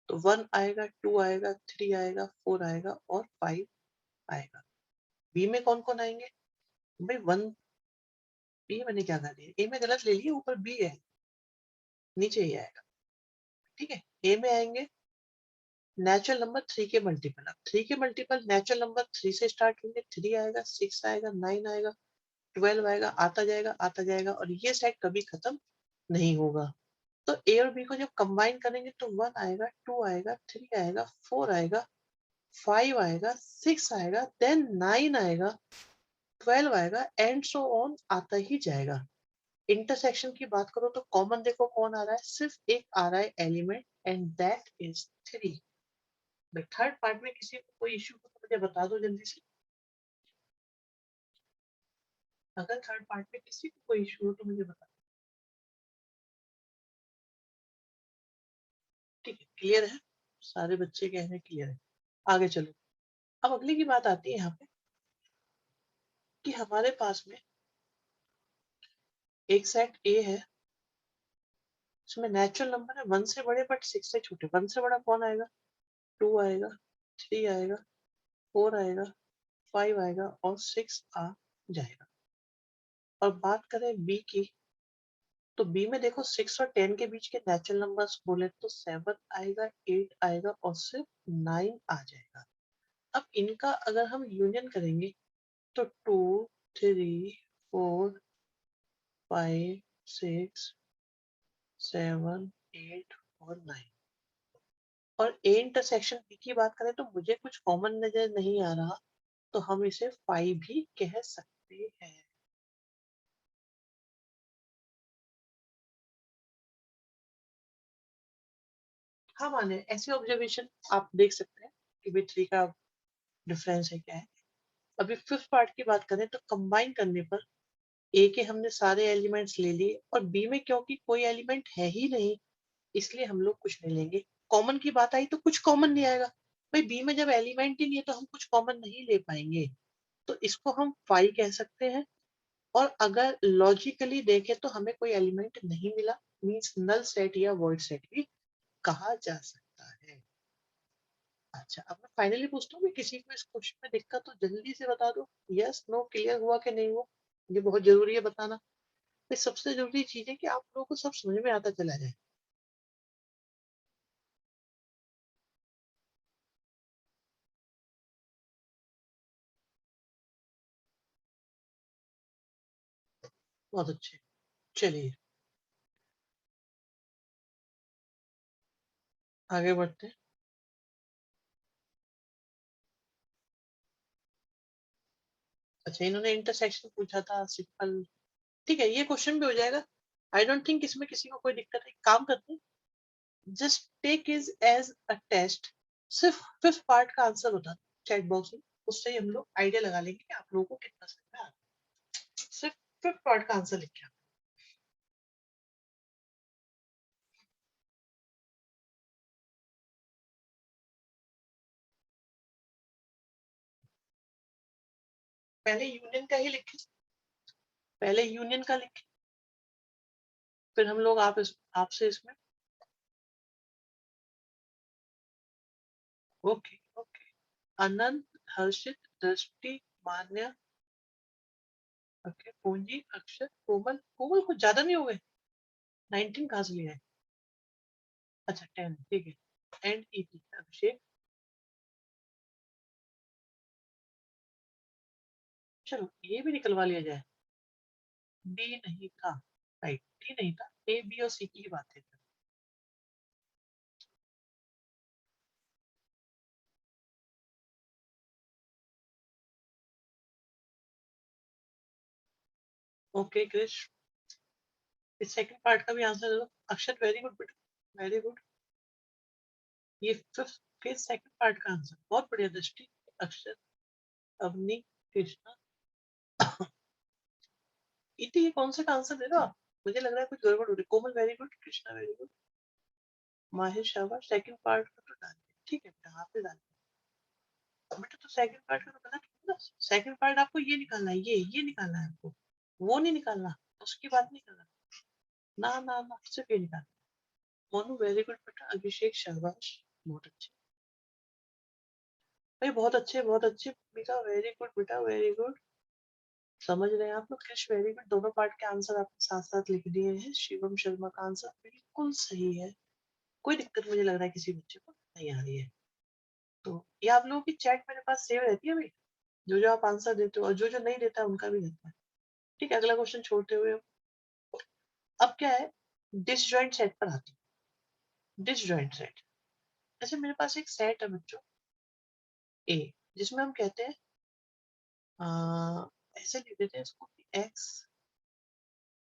Speaker 1: तो 1 आएगा, 2 आएगा, 3 आएगा, 4 आएगा और 5 आएगा। बी में कौन कौन आएंगे भाई, 1, बी मैंने क्या कर दिया, ए में गलत ले लिया, ऊपर बी है, नीचे ही आएगा, ठीक है। ए में आएंगे नेचुरल नंबर 3 के मल्टीपल। अब 3 के मल्टीपल नेचुरल नंबर 3 से स्टार्ट होंगे, 3 आएगा, 6 आएगा, 9 आएगा, 12 आएगा, आता जाएगा और ये सेट कभी खत्म नहीं होगा। तो ए और बी को जब कंबाइन करेंगे तो 1 आएगा, 2 आएगा, 3 आएगा, 4 आएगा, 5 आएगा, 6 आएगा, देन 9 आएगा, 12 आएगा एंड सो ऑन आता ही जाएगा। इंटरसेक्शन की बात करो तो कॉमन देखो कौन आ रहा है, सिर्फ एक आ रहा है element and that is 3। Third part में किसी को कोई इश्यू हो तो मुझे बता दो जल्दी से। अगर थर्ड पार्ट में किसी को कोई इश्यू हो तो मुझे बता दो। ठीक है, क्लियर है, सारे बच्चे कह रहे हैं क्लियर है। आगे चलो, अब अगली की बात आती है यहाँ पे कि हमारे पास में एक सेट ए है, उसमें नेचुरल नंबर है 1 से बड़े बट 6 से छोटे। 1 से बड़ा कौन आएगा, 2 आएगा, 3 आएगा, 4 आएगा, 5 आएगा और 6 आ जाएगा। और बात करें बी की, तो बी में देखो 6 और 10 के बीच के नेचुरल नंबर्स बोले तो 7 आएगा, 8 आएगा और सिर्फ 9 आ जाएगा। अब इनका अगर हम यूनियन करेंगे तो 2, 3, 4, 5, 6, 7, 8 और 9। और ए इंटरसेक्शन बी की बात करें तो मुझे कुछ कॉमन नजर नहीं आ रहा, तो हम इसे 5 भी कह सकते हैं। हाँ माने ऐसे ऑब्जर्वेशन आप देख सकते हैं कि बी 3 का डिफरेंस है क्या है। अभी फिफ्थ पार्ट की बात करें तो कंबाइन करने पर ए के हमने सारे एलिमेंट्स ले लिए और बी में क्योंकि कोई एलिमेंट है ही नहीं, इसलिए हम लोग कुछ नहीं लेंगे। कॉमन की बात आई तो कुछ कॉमन नहीं आएगा भाई, बी में जब एलिमेंट ही नहीं है तो हम कुछ कॉमन नहीं ले पाएंगे, तो इसको हम 5 कह सकते हैं। और अगर लॉजिकली देखें तो हमें कोई एलिमेंट नहीं मिला, मींस नल सेट या वॉइड सेट भी कहा जा सकता है। अच्छा, अब मैं फाइनली पूछता हूँ कि किसी को इस क्वेश्चन में दिक्कत तो जल्दी से बता दो, यस नो क्लियर हुआ कि नहीं हुआ, ये बहुत जरूरी है बताना। तो सबसे जरूरी चीज है कि आप लोगों को सब समझ में आता चला जाए। बहुत अच्छे, चलिए आगे बढ़ते हैं। अच्छा, इन्होंने इंटरसेक्शन पूछा था, सिंपल, ठीक है, ये क्वेश्चन भी हो जाएगा। आई डोंट थिंक इसमें किसी को कोई दिक्कत है। काम करते हैं, just take is as a test, सिर्फ फिफ्थ पार्ट का आंसर बता दो चैट बॉक्स में, उससे ही हम लोग आइडिया लगा लेंगे कि आप लोगों को कितना समझ में आ रहा है। सिर्फ फिफ्थ पार्ट का आंसर लिखिए। पहले यूनियन का ही लिखे, पहले यूनियन का लिखे, फिर हम लोग आपसे इसमें। Okay okay. अनंत, हर्षित, दृष्टि, मान्या, ओके, पूंजी, अक्षर, कोमल। कोमल कुछ ज्यादा नहीं हो गए? 19 कहाँ से लिया है? अच्छा 10, ठीक है। एंड ईटी, अभिषेक। चलो ये भी निकलवा लिया जाए। डी नहीं था, राइट, डी नहीं था, ए बी और सी की बात है। ओके क्रिश, इस सेकंड पार्ट का भी आंसर दे दो। अक्षर वेरी गुड बेटा, वेरी गुड। ये फिफ्थ के सेकंड पार्ट का आंसर, बहुत बढ़िया दृष्टि। अक्षर, अवनी, कृष्णा, इति, ये कौन से का आंसर दे रहे हो आप? मुझे लग रहा है कुछ गड़बड़ हो रही है। Komal very good, Krishna very good, Mahir शाबाश। सेकंड पार्ट का तो डाल दिया, ठीक है बेटा, आप भी डाल दिया बेटा। तो सेकंड पार्ट का तो गलत हुआ ना। सेकंड पार्ट आपको ये निकालना है, ये निकालना है आपको, वो नहीं निकालना, उसकी बात नहीं करना। ना ना ना, सिर्फ ये निकालना। मोनू वेरी गुड बेटा, अभिषेक शाबाश, बहुत अच्छे भाई, बहुत अच्छे बहुत अच्छे। बेटा वेरी गुड बेटा, वेरी गुड। समझ रहे हैं आप लोग? कृष वेरी गुड। दोनों पार्ट के आंसर आपने साथ साथ लिख दिए हैं। शिवम शर्मा का आंसर बिल्कुल सही है। कोई दिक्कत मुझे लग रहा है किसी बच्चे को नहीं आ रही है। तो ये आप लोगों की चैट मेरे पास सेव रहती है भाई, जो जो आप आंसर देते हो, और जो जो नहीं देता है उनका भी रहता है। ठीक है, अगला क्वेश्चन छोड़ते हुए अब क्या है, डिसजॉइंट सेट पर आती है। डिसजॉइंट सेट, जैसे मेरे पास एक सेट है बच्चों ए, जिसमें हम कहते हैं ऐसे लिख देते हैं इसको, एक्स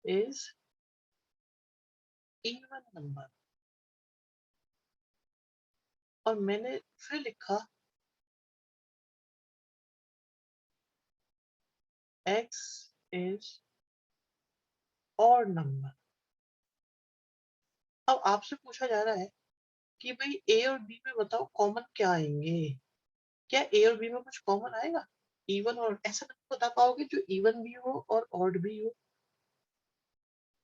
Speaker 1: इज इवन नंबर, और मैंने फिर लिखा x इज ऑड नंबर। अब आपसे पूछा जा रहा है कि भाई ए और बी में बताओ कॉमन क्या आएंगे। क्या ए और बी में कुछ कॉमन आएगा? इवन और, ऐसा नहीं बता पाओगे जो इवन भी हो और ऑड भी हो।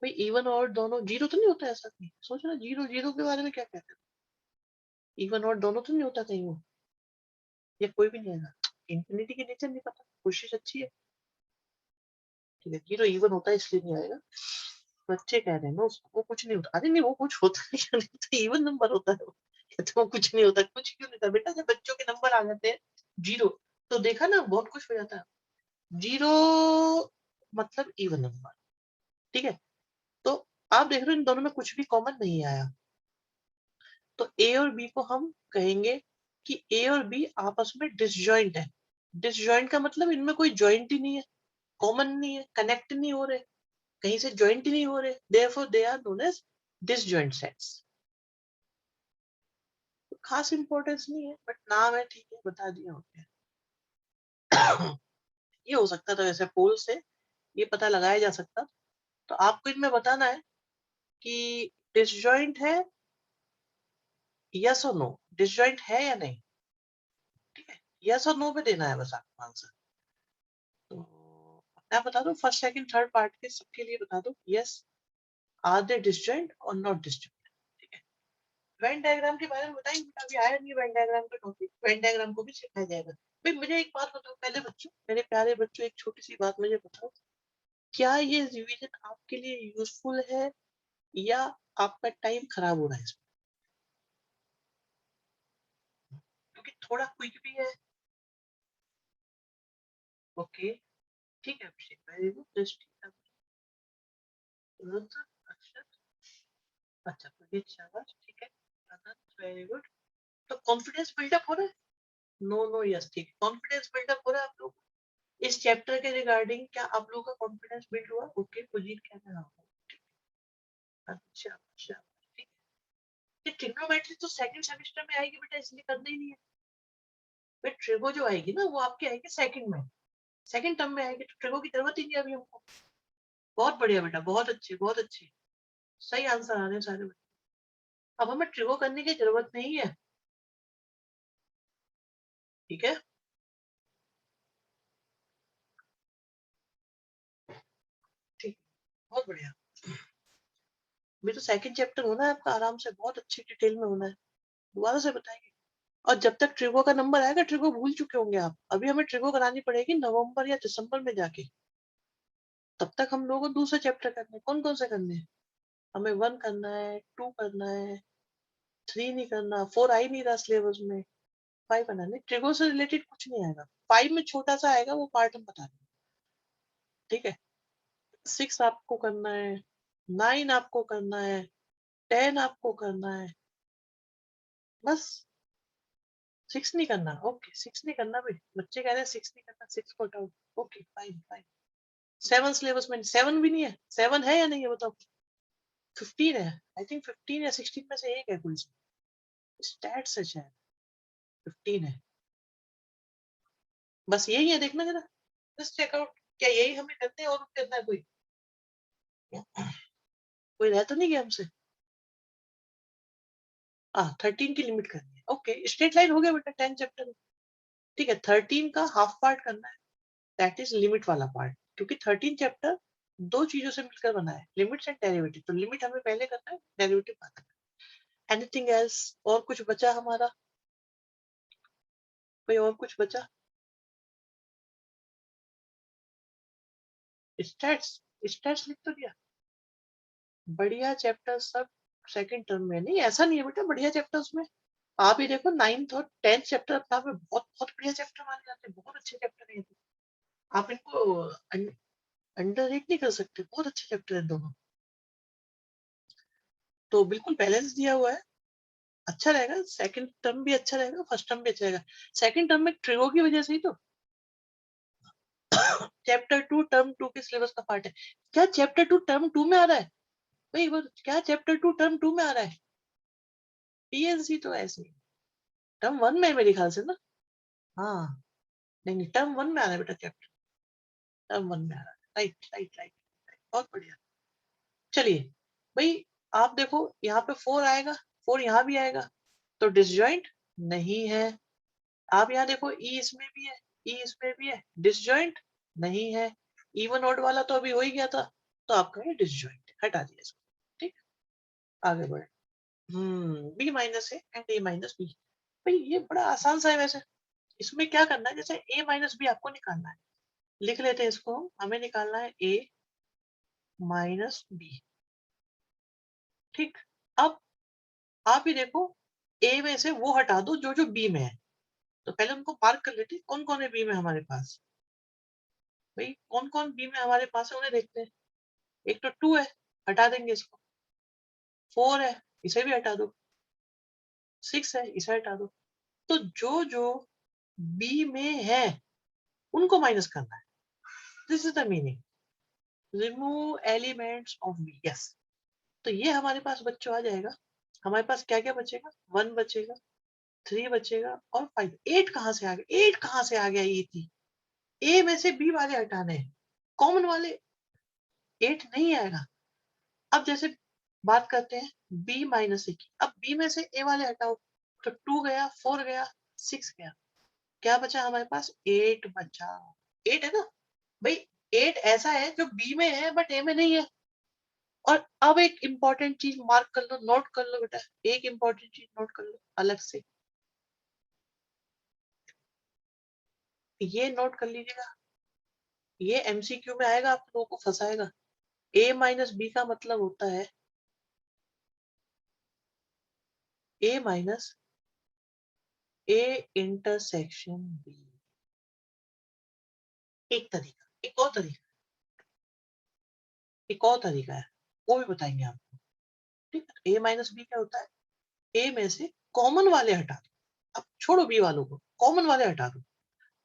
Speaker 1: भाई इवन और दोनों जीरो तो नहीं होता, ऐसा नहीं सोच ना, जीरो जीरो के बारे में क्या कहते हैं? इवन और दोनों तो नहीं होता कहीं वो, या कोई भी नहीं आएगा। इंफिनिटी के नेचर नहीं पता, कोशिश अच्छी है। ठीक है, जीरो इवन होता है इसलिए नहीं आएगा। बच्चे कह रहे हैं ना उसको, वो कुछ नहीं होता। अरे नहीं, वो कुछ होता नहीं है, नहीं तो इवन नंबर होता है वो। ये तो वो कुछ नहीं होता, कुछ क्यों नहीं होता बेटा, जब बच्चों के नंबर आ जाते हैं जीरो, तो देखा ना बहुत कुछ हो जाता है। जीरो मतलब इवन नंबर, ठीक है। तो आप देख रहे हो इन दोनों में कुछ भी कॉमन नहीं आया, तो ए और बी को हम कहेंगे कि ए और बी आपस में डिसजॉइंट है। डिसजॉइंट का मतलब इनमें कोई जॉइंट ही नहीं है, कॉमन नहीं है, कनेक्ट नहीं हो रहे, कहीं से ज्वाइंट ही नहीं हो रहे, therefore they are known as disjoint sets. खास इंपॉर्टेंस नहीं है, बट नाम है, ठीक है, बता दिया हो गया। ये हो सकता था वैसे पोल से ये पता लगाया जा सकता। तो आपको इनमें बताना है कि डिसजॉइंट है, यस और नो, डिसजॉइंट है या नहीं, ठीक है, यस और नो पे देना है बस आपको आंसर। तो मैं बता दूं, फर्स्ट सेकंड थर्ड पार्ट के सबके लिए बता दूं, यस, आर दे डिसजॉइंट और नॉट डिसजॉइंट, ठीक है। वेन डायग्राम के बारे में बताएंगे, अभी आया नहीं वेन डायग्राम का टॉपिक, वेन डायग्राम को भी सिखाया जाएगा। भाई मुझे एक बात बताओ पहले बच्चों, मेरे प्यारे बच्चों, एक छोटी सी बात मुझे बताओ, क्या ये रिवीजन आपके लिए यूजफुल है या आपका टाइम खराब हो रहा है इसमें? क्योंकि थोड़ा क्विक भी है। ओके ठीक है अभिषेक, वेरी गुड, दृष्टि, रुद्र, अक्षत, अच्छा पुनीत, शाबाश, ठीक है, आनंद, वेरी गुड। तो कॉन्फिडेंस बिल्डअप हो रहा है? नो नो यस, ठीक, कॉन्फिडेंस बिल्डअप हो रहा है आप लोग इस चैप्टर के रिगार्डिंग? क्या आप लोगों का कॉन्फिडेंस बिल्ड हुआ? ओके पुजीत कहना है आपको, अच्छा अच्छा, ठीक है। ट्रिग्नोमेट्री तो सेकंड सेमेस्टर में आएगी बेटा, इसलिए करना ही नहीं है। फिर ट्रिगो जो आएगी ना वो आपकी आएगी सेकंड में, सेकंड टर्म में आएगी, तो ट्रिगो की जरूरत ही नहीं है अभी हमको। बहुत बढ़िया बेटा, बहुत अच्छी बहुत अच्छी, सही आंसर आ रहे हैं सारे बेटा। अब हमें ट्रिगो करने की जरूरत नहीं है, ठीक है, ठीक, बहुत बढ़िया। अभी तो सेकंड चैप्टर होना है आपका, आराम से बहुत अच्छी डिटेल में होना है, दोबारा से बताएंगे। और जब तक ट्रिगो का नंबर आएगा, ट्रिगो भूल चुके होंगे आप, अभी हमें ट्रिगो करानी पड़ेगी नवंबर या दिसंबर में जाके, तब तक हम लोगों को दूसरे चैप्टर करने, कौन कौन से करने हैं? हमें 1 करना है, 2 करना है, 3 नहीं करना, 4 आ ही नहीं रहा सिलेबस में, 5 करना नहीं, ट्रिगो से रिलेटेड कुछ नहीं आएगा, 5 में छोटा सा आएगा, वो पार्ट हम बता देंगे, ठीक है। 6 आपको करना है, 9 आपको करना है, 10 आपको करना है, बस। 6 नहीं करना, ओके 6 नहीं करना भाई, बच्चे कह रहे हैं 6 नहीं करना, 6 को हटाओ, ओके फाइन फाइन। 7 सिलेबस में 7 भी नहीं है, 7 है या नहीं है बताओ? 15 है, आई थिंक 15 या 16 में से एक है कोई, स्टैट्स है शायद, 15 है, बस यही है, देखना जरा, जस्ट चेकआउट, क्या यही हमें करते हैं और करना है कोई? कोई रह तो नहीं गया हमसे? 13 की लिमिट करनी है, ओके स्ट्रेट लाइन हो गया बेटा 10 चैप्टर, ठीक है। 13 का हाफ पार्ट करना है, दैट इज लिमिट वाला पार्ट, क्योंकि 13 चैप्टर दो चीजों से मिलकर बना है, लिमिट्स एंड डेरिवेटिव, तो लिमिट हमें पहले करना है, डेरिवेटिव बाद में। एनीथिंग एल्स, और कुछ बचा हमारा? कोई और कुछ बचा? स्टैट्स, स्टैट्स लिख तो दिया, बढ़िया चैप्टर सब सेकंड टर्म में, नहीं ऐसा नहीं है बेटा, बढ़िया चैप्टर्स में आप ही देखो, 9th और 10th चैप्टर अपना में बहुत बहुत बढ़िया चैप्टर माने जाते हैं, बहुत अच्छे चैप्टर है, आप इनको अंडर रेट नहीं कर सकते, बहुत अच्छे चैप्टर है दोनों, तो बिल्कुल बैलेंस दिया हुआ है, अच्छा रहेगा, सेकंड टर्म भी अच्छा रहेगा, फर्स्ट टर्म भी अच्छा रहेगा। सेकंड टर्म में ट्रिगो की वजह से ही तो चैप्टर 2 टर्म 2 के सिलेबस का पार्ट है। क्या चैप्टर 2 टर्म 2 में आ रहा है? भाई वो क्या चैप्टर 2 टर्म 2 में आ रहा है? पीएनसी तो ऐसे ही टर्म 1 में है मेरे ख्याल से ना, हाँ, नहीं नहीं टर्म 1 में आ रहा है बेटा, चैप्टर टर्म 1 में आ रहा है, राइट राइट राइट, बहुत बढ़िया। चलिए भाई, आप देखो यहाँ पे 4 आएगा, 4 यहाँ भी आएगा, तो डिसजॉइंट नहीं है। आप यहाँ देखो ई इसमें भी है, ई इसमें भी है, डिसजॉइंट नहीं है। इवन ऑड वाला तो अभी हो ही गया था, तो आपका ये डिसजॉइंट, हटा दिया इसको, ठीक, आगे बढ़े। B minus A and A minus B, भाई ये बड़ा आसान सा है वैसे, इसमें क्या करना है, जैसे ए माइनस बी आपको निकालना है, लिख लेते हैं इसको, हमें निकालना है ए माइनस बी, ठीक। अब आप ही देखो, ए में से वो हटा दो जो जो बी में है, तो पहले उनको मार्क कर लेते हैं, कौन कौन है बी में हमारे पास, भाई कौन कौन बी में हमारे पास है उन्हें देखते हैं। एक तो 2 है, हटा देंगे इसको, 4 है, इसे भी हटा दो, 6 है, इसे हटा दो, तो जो जो बी में है उनको माइनस करना है, this is the meaning, remove elements of B, yes. तो ये हमारे पास बच्चों आ जाएगा, हमारे पास क्या क्या बचेगा, 1 बचेगा, 3 बचेगा और 5, 8 कहाँ से आ गया, 8 कहाँ से आ गया, ये थी ए में से बी वाले हटाने हैं, कॉमन वाले 8 नहीं आएगा। अब जैसे बात करते हैं बी माइनस ए की, अब बी में से ए वाले हटाओ, तो 2 गया, 4 गया, 6 गया, क्या बचा हमारे पास, 8 बचा, 8 है ना भाई, 8 ऐसा है जो बी में है बट ए में नहीं है, और अब एक इंपॉर्टेंट चीज मार्क कर लो, नोट कर लो बेटा, एक इंपॉर्टेंट चीज नोट कर लो अलग से, ये नोट कर लीजिएगा, ये एमसीक्यू में आएगा, आप लोगों को फंसाएगा। a माइनस बी का मतलब होता है a minus a intersection b। एक तरीका, एक और तरीका है, वो भी बताएंगे आपको। ठीक है, a माइनस बी क्या होता है, a में से कॉमन वाले हटा दो, अब छोड़ो b वालों को, कॉमन वाले हटा दो।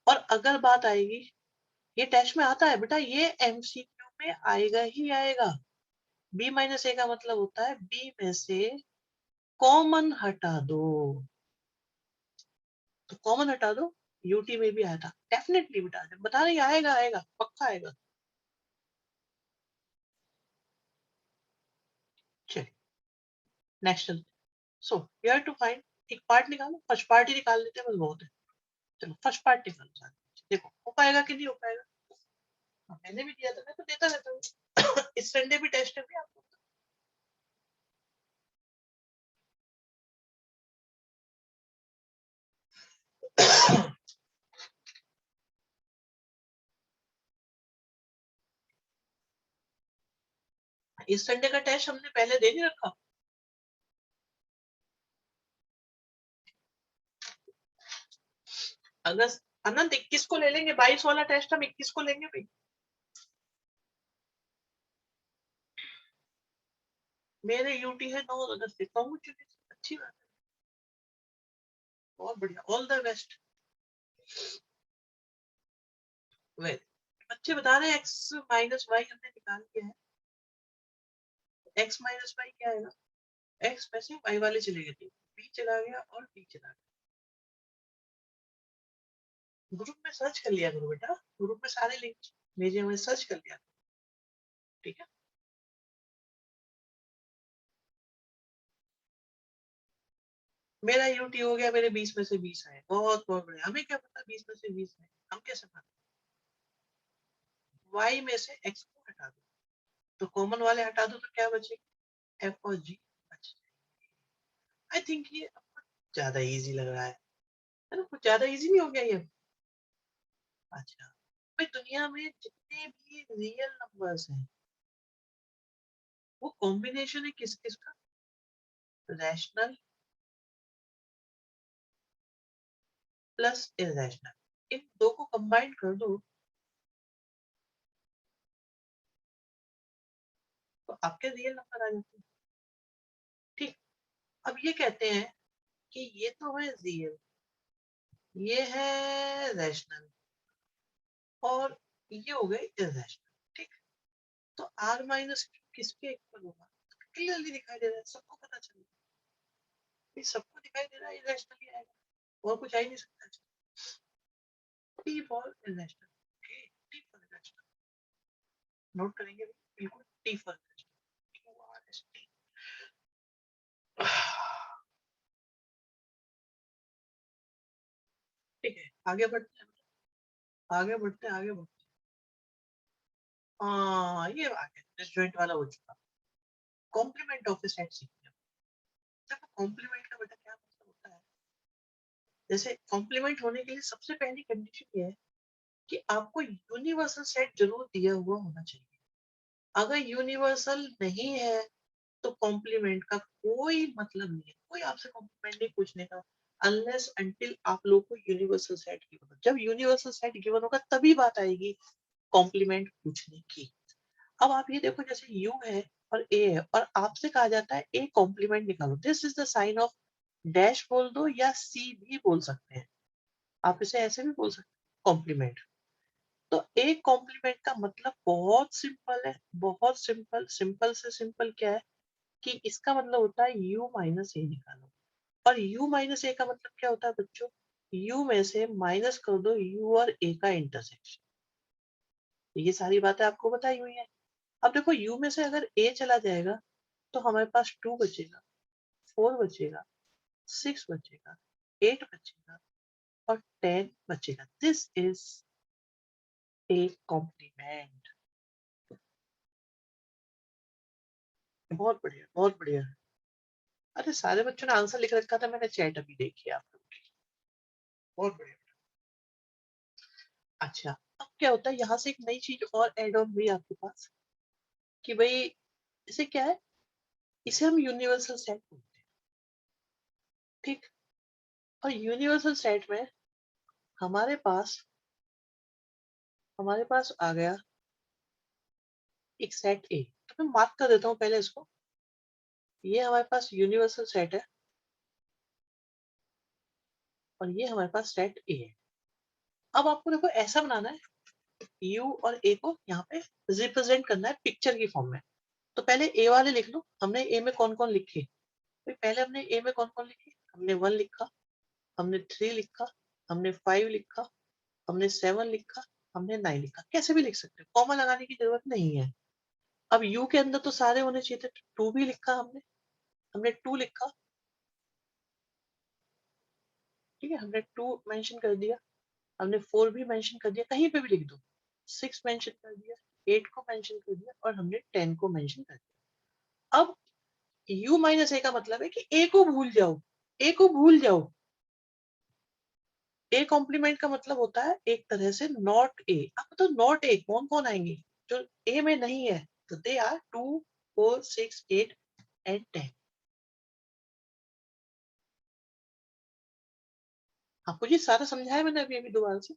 Speaker 1: और अगर बात आएगी, ये टेस्ट में आता है बेटा, ये एमसीक्यू में आएगा ही आएगा। b माइनस ए का मतलब होता है b में से कॉमन हटा दो, तो कॉमन हटा दो, यूटी में भी आया था डेफिनेटली बेटा, बता रही आएगा, आएगा पक्का आएगा। चलिए next, so you have to find, एक पार्ट निकालो, फर्स्ट पार्ट ही निकाल लेते हैं बस, बहुत है। चलो फर्स्ट पार्ट निकालो सारे, देखो हो पाएगा कि नहीं हो पाएगा। मैंने भी दिया था, मैं तो देता रहता हूँ इस संडे भी टेस्ट है भी आपको। इस संडे का टेस्ट हमने पहले दे नहीं रखा। अगस्त अनंत 21 को ले लेंगे, 22 वाला टेस्ट हम 21 को लेंगे भाई। मेरे यूटी है 9 अगस्त से, कांग्रेचुलेशन, अच्छी बात है, बहुत बढ़िया, ऑल द बेस्ट। वेल, बच्चे बता रहे हैं एक्स माइनस वाई हमने निकाल लिया है, एक्स माइनस वाई क्या आएगा, एक्स में से वाई वाले चले गए थे, बी चला गया और डी चला गया। ग्रुप में सर्च कर लिया करो बेटा, ग्रुप में सारे लिंक भेजे हुए सर्च कर लिया, ठीक है। मेरा यूटी हो गया, मेरे 20 में से 20 है, बहुत बहुत बढ़िया। हमें क्या पता 20 में से 20 है, हम कैसे पता। वाई में से एक्स को हटा दो, तो कॉमन वाले हटा दो तो क्या बचेगा, एफ और जी बच जाएंगे। आई थिंक ये ज्यादा इजी लग रहा है ना, कुछ ज्यादा इजी नहीं हो गया ये। अच्छा भाई, दुनिया में जितने भी रियल नंबर्स हैं वो कॉम्बिनेशन है किस किस का, रैशनल प्लस इरेशनल, इन दो को कंबाइन कर दो तो आपके रियल नंबर आ जाते हैं। ठीक, अब ये कहते हैं कि ये तो है रियल, ये है रैशनल, और ये हो गए इरेशनल। ठीक, तो आर माइनस किसके इक्वल होगा, क्लियरली दिखाई दे रहा है, सबको पता चल रहा है, सबको दिखाई दे रहा है, इरेशनल ही आएगा और कुछ आ ही नहीं सकता। T for irrational, T for irrational note करेंगे बिल्कुल, टी फॉर इरेशनल। ठीक है, आगे बढ़ते हैं, आगे बढ़ते हैं, आगे बढ़ते हैं। हाँ ये आ गया, डिसजॉइंट वाला हो चुका, कॉम्प्लीमेंट ऑफ सेट सीखते हैं। देखो कॉम्प्लीमेंट का बेटा क्या मतलब होता है, जैसे कॉम्प्लीमेंट होने के लिए सबसे पहली कंडीशन ये है कि आपको यूनिवर्सल सेट जरूर दिया हुआ होना चाहिए। अगर यूनिवर्सल नहीं है तो कॉम्प्लीमेंट का कोई मतलब नहीं है, कोई आपसे कॉम्प्लीमेंट नहीं पूछने का, अनलेस अंटिल आप लोग को यूनिवर्सल सेट गिवन हो। जब यूनिवर्सल सेट गिवन होगा तभी बात आएगी कॉम्प्लीमेंट पूछने की। अब आप ये देखो, जैसे u है और a है और आपसे कहा जाता है a कॉम्प्लीमेंट निकालो, this is the sign of dash बोल दो या c भी बोल सकते हैं, आप इसे ऐसे भी बोल सकते हैं कॉम्प्लीमेंट। तो a कॉम्प्लीमेंट का मतलब बहुत सिंपल है, बहुत सिंपल, सिंपल से सिंपल क्या है कि इसका मतलब होता है u माइनस ए निकालो। और u माइनस ए का मतलब क्या होता है बच्चों, u में से माइनस कर दो u और a का इंटरसेक्शन। ये सारी बातें आपको बताई हुई है। अब देखो u में से अगर a चला जाएगा तो हमारे पास 2 बचेगा, 4 बचेगा, 6 बचेगा, 8 बचेगा और 10 बचेगा। This is a compliment. बहुत बढ़िया, बहुत बढ़िया। अरे सारे बच्चों ने आंसर लिख रखा था, मैंने चैट अभी देखी आप लोगों की। बहुत बढ़िया। अच्छा, अब क्या होता है, यहाँ से एक नई चीज और ऐड ऑन हुई आपके पास कि भाई इसे क्या है, इसे हम यूनिवर्सल सेट बोलते हैं, ठीक। और यूनिवर्सल सेट में हमारे पास आ गया एक सेट ए। तो मैं मार्क कर देता हूँ पहले इसको। ये हमारे पास यूनिवर्सल सेट है और ये हमारे पास सेट ए है। अब आपको देखो ऐसा बनाना है, यू और ए को यहाँ पे रिप्रेजेंट करना है पिक्चर की फॉर्म में। तो पहले ए वाले लिख लो, हमने ए में कौन कौन लिखे। तो पहले हमने ए में कौन कौन लिखे, हमने 1 लिखा, हमने 3 लिखा, हमने 5 लिखा, हमने 7 लिखा, हमने 9 लिखा। कैसे भी लिख सकते हो, कॉमा लगाने की जरूरत नहीं है। अब यू के अंदर तो सारे होने चाहिए थे, 2 भी लिखा हमने, हमने 2 लिखा, ठीक है, हमने 2 मेंशन कर दिया, हमने 4 भी मेंशन कर दिया, कहीं पे भी लिख दो। 6 मेंशन कर दिया, 8 को मेंशन कर दिया और हमने 10 को मेंशन कर दिया। अब u माइनस ए का मतलब है कि ए को भूल जाओ, ए को भूल जाओ। ए कॉम्प्लीमेंट का मतलब होता है एक तरह से नॉट ए। अब तो नॉट ए कौन कौन आएंगे जो ए में नहीं है, तो दे आर 2 4 6 8 एंड 10। आपको ये सारा समझाया मैंने अभी अभी दोबारा से।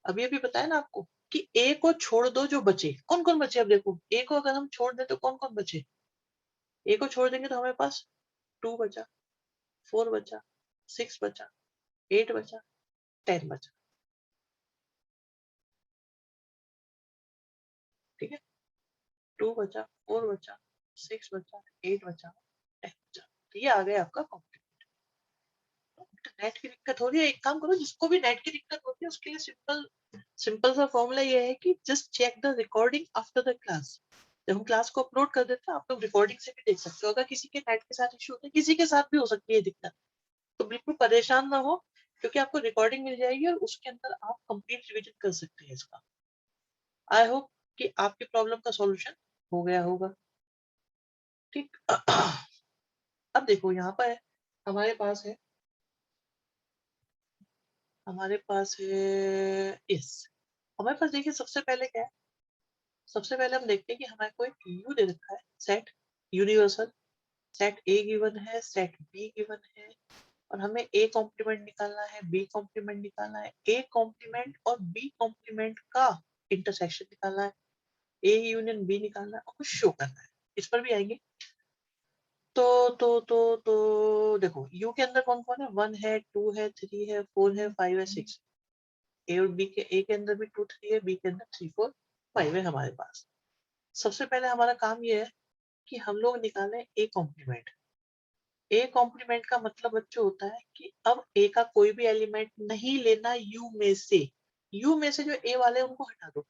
Speaker 1: अभी अभी बताया ना आपको कि ए को छोड़ दो, जो बचे कौन कौन बचे। अब देखो ए को अगर हम छोड़ दे तो कौन कौन बचे। ए को छोड़ देंगे तो हमारे पास 2 बचा, 4 बचा, 6 बचा, 8 बचा, 10 बचा, ठीक है। 2 बचा, 4 बचा, 6 बचा, 8 बचा, 10 बचा। तो ये आ गया आपका कॉम्प्लीमेंट। नेट की दिक्कत हो रही है, एक काम करो, जिसको भी नेट की दिक्कत होती है उसके लिए सिंपल सिंपल सा फॉर्मूला ये है कि just check the recording after the class. जब हम क्लास को अपलोड कर देते हैं आप लोग रिकॉर्डिंग से भी देख सकते हो। अगर किसी के नेट के साथ इशू होता है, किसी के साथ भी हो सकती है दिक्कत, तो बिल्कुल परेशान ना हो, क्योंकि आपको रिकॉर्डिंग मिल जाएगी और उसके अंदर आप कंप्लीट रिवीजन कर सकते हैं इसका। आई होप कि आपकी प्रॉब्लम का सॉल्यूशन हो गया होगा, ठीक। अब देखो यहाँ पर हमारे पास है हमारे पास है इस हमारे पास देखिए सबसे पहले क्या है, सबसे पहले हम देखते हैं कि हमारे को एक यू दे रखा है, सेट यूनिवर्सल। सेट ए गिवन है, सेट बी गिवन है, और हमें ए कॉम्प्लीमेंट निकालना है, बी कॉम्प्लीमेंट निकालना है, ए कॉम्प्लीमेंट और बी कॉम्प्लीमेंट का इंटरसेक्शन निकालना है, ए यूनियन बी निकालना है और कुछ शो करना है। इस पर भी आएंगे। तो देखो यू के अंदर कौन कौन है, 1 है, 2 है, 3 है, 4 है, 5 है, 6। ए और बी के, ए के अंदर भी 2 3 है, बी के अंदर 3 4 5 है हमारे पास। सबसे पहले हमारा काम ये है कि हम लोग निकालें ए कॉम्प्लीमेंट। ए कॉम्प्लीमेंट का मतलब बच्चों होता है कि अब ए का कोई भी एलिमेंट नहीं लेना यू में से। यू में से जो ए वाले हैं उनको हटा दो,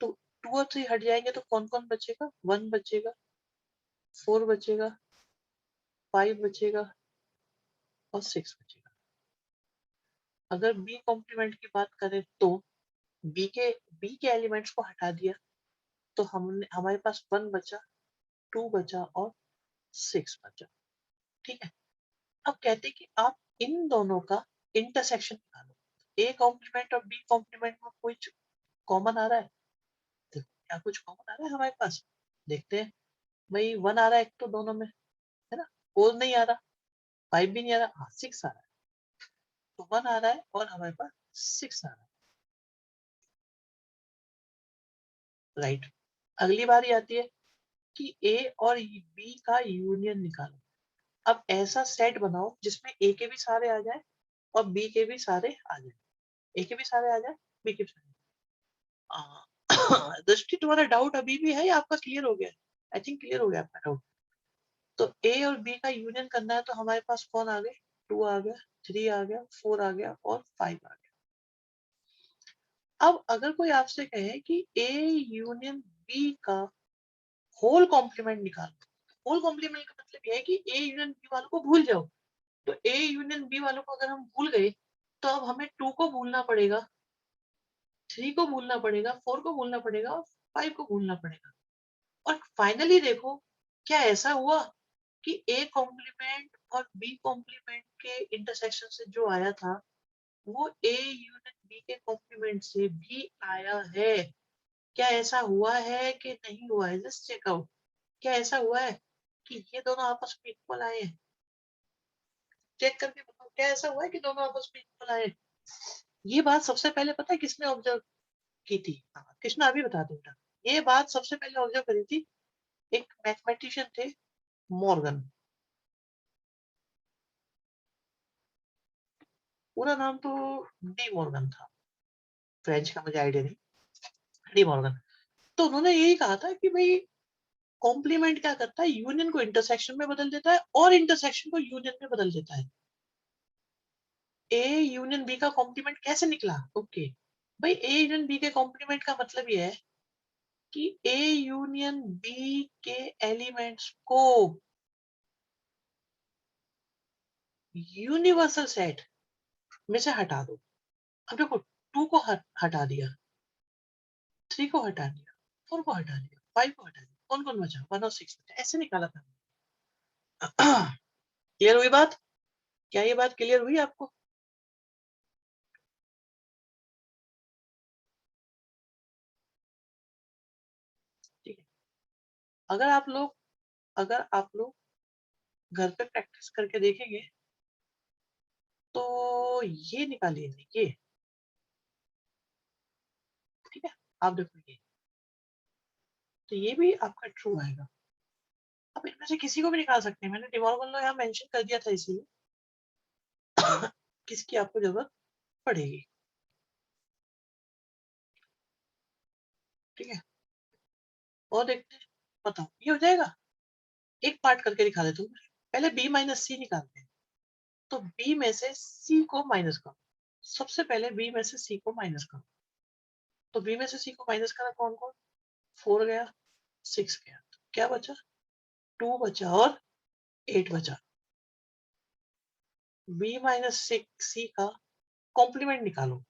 Speaker 1: तो 2 और 3 हट जाएंगे तो कौन कौन बचेगा, 1 बचेगा, 4 बचेगा, 5 बचेगा और 6 बचेगा। अगर बी कॉम्प्लीमेंट की बात करें तो बी के एलिमेंट्स को हटा दिया तो हमने हमारे पास 1 बचा, 2 बचा और 6 बचा, ठीक है। अब कहते हैं कि आप इन दोनों का इंटरसेक्शन निकालो। ए कॉम्प्लीमेंट और बी कॉम्प्लीमेंट में कोई कॉमन आ रहा है, देखो क्या कुछ कॉमन आ रहा है हमारे पास, देखते हैं। भाई 1 आ रहा है एक तो दोनों में, है ना। 4 नहीं आ रहा, 5 भी नहीं आ रहा, हाँ 6 आ रहा है। तो 1 आ रहा है और हमारे पास 6 आ रहा है, राइट। अगली बारी आती है कि ए और बी का यूनियन निकालो। अब ऐसा सेट बनाओ जिसमें ए के भी सारे आ जाए और बी के भी सारे आ जाए, ए के भी सारे आ जाए, बी के भी सारे दृष्टि तुम्हारा डाउट अभी भी है या आपका क्लियर हो गया? आई थिंक क्लियर हो गया आपका डाउट। तो ए और बी का यूनियन करना है तो हमारे पास कौन आ गए, 2 आ गया, 3 आ गया, 4 आ गया और 5 आ गया। अब अगर कोई आपसे कहे कि ए यूनियन बी का होल कॉम्प्लीमेंट निकालो, होल कॉम्प्लीमेंट का मतलब यह है कि ए यूनियन बी वालों को भूल जाओ। तो ए यूनियन बी वालों को अगर हम भूल गए तो अब हमें 2 को भूलना पड़ेगा, 3 को भूलना पड़ेगा, 4 को भूलना पड़ेगा और 5 को भूलना पड़ेगा। और फाइनली देखो क्या ऐसा हुआ कि ए कॉम्प्लीमेंट और बी कॉम्प्लीमेंट के इंटरसेक्शन से जो आया था वो ए यूनियन बी के कॉम्प्लीमेंट से भी आया है। क्या ऐसा हुआ है कि नहीं हुआ है? Just check out. क्या ऐसा हुआ है कि ये दोनों आपस में इक्वल आए हैं? चेक करके बताओ क्या ऐसा हुआ है कि दोनों आपस में इक्वल आए? ये बात सबसे पहले पता है किसने ऑब्जर्व की थी? हाँ, कृष्णा अभी बता दो बेटा। ये बात सबसे पहले ऑब्जर्व करी थी एक मैथमेटिशियन थे, मॉर्गन। पूरा नाम तो डी मॉर्गन था, फ्रेंच का मुझे आइडिया नहीं। De Morgan. तो उन्होंने यही कहा था कि भाई कॉम्प्लीमेंट क्या करता है, यूनियन को इंटरसेक्शन में बदल देता है और इंटरसेक्शन को यूनियन में बदल देता है। ए यूनियन बी का कॉम्प्लीमेंट कैसे निकला? ओके भाई, ए यूनियन बी के कॉम्प्लीमेंट का मतलब ये है कि ए यूनियन बी के एलिमेंट्स को यूनिवर्सल सेट में से हटा दो। अब देखो, टू को हटा दिया, थ्री को हटा दिया, फोर को हटा दिया, फाइव को हटा दिया, कौन कौन बचा? वन और सिक्स बचा। ऐसे निकाला था। क्लियर हुई बात? क्या ये बात क्लियर हुई आपको? ठीक है। अगर आप लोग अगर आप लोग घर पे प्रैक्टिस करके देखेंगे तो ये निकालिए, ये। ठीक है, आप देखो ये, तो ये भी आपका ट्रू आएगा। अब इनमें से किसी को भी निकाल सकते हैं, मैंने डिमॉर्गन लॉ यहाँ मेंशन कर दिया था इसीलिए। किसकी आपको जरूरत पड़ेगी? ठीक है, और देखते हैं। बताओ ये हो जाएगा? एक पार्ट करके दिखा देता हूँ। पहले बी माइनस सी निकालते हैं। तो बी में से सी को माइनस करो। सबसे पहले बी में से सी को माइनस करो। तो बी में से सी को माइनस करा, कौन कौन? फोर गया, सिक्स गया, तो क्या बचा? टू बचा और एट बचा। बी माइनस सिक्स सी का कॉम्प्लीमेंट निकालो।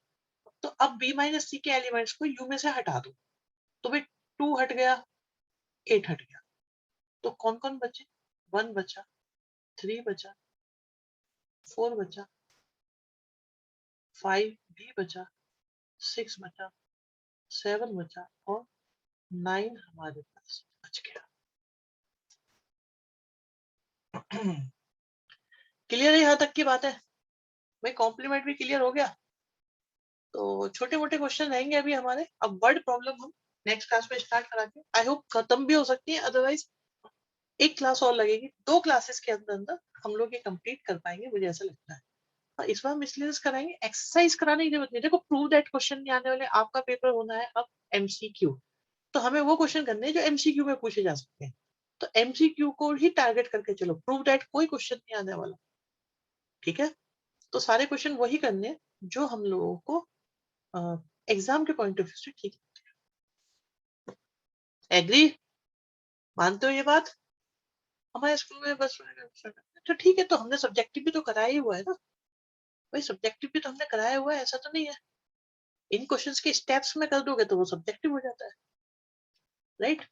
Speaker 1: तो अब बी माइनस सी के एलिमेंट्स को यू में से हटा दो। तो भाई टू हट गया, एट हट गया, तो कौन कौन बचे? वन बचा, थ्री बचा, फोर बचा, फाइव भी बचा, सिक्स बचा, सेवन बचा और नाइन हमारे पास बच गया। क्लियर है? यहाँ तक की बात है भाई, कॉम्प्लीमेंट भी क्लियर हो गया। तो छोटे मोटे क्वेश्चन रहेंगे अभी हमारे। अब वर्ड प्रॉब्लम हम नेक्स्ट क्लास में स्टार्ट कराते। आई होप खत्म भी हो सकती है, अदरवाइज एक क्लास और लगेगी। दो क्लासेस के अंदर अंदर हम लोग ये कंप्लीट कर पाएंगे, मुझे ऐसा लगता है। और इस बार हम इसलिए कराएंगे, एक्सरसाइज कराने की जरूरत नहीं। देखो, प्रूव दैट क्वेश्चन नहीं आने वाले, आपका पेपर होना है अब एमसीक्यू। तो हमें वो क्वेश्चन करने हैं जो एमसीक्यू में पूछे जा सकते हैं। तो एमसीक्यू को ही टारगेट करके चलो, प्रूव दैट कोई क्वेश्चन नहीं आने वाला। ठीक है, तो सारे क्वेश्चन वही करने हैं जो हम लोगों को एग्जाम के पॉइंट ऑफ व्यू से ठीक। एग्री? मानते हो ये बात? हमारे स्कूल में बस तो ठीक है, तो हमने सब्जेक्टिव भी तो कराया ही हुआ है ना भाई। सब्जेक्टिव भी तो हमने कराया हुआ है, ऐसा तो नहीं है। इन क्वेश्चंस के स्टेप्स में कर दोगे तो वो सब्जेक्टिव हो जाता है, राइट?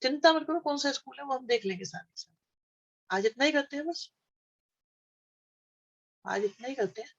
Speaker 1: चिंता मत करो, कौन सा स्कूल है वो हम देख लेंगे साथ ही साथ। आज इतना ही करते हैं बस, आज इतना ही करते हैं।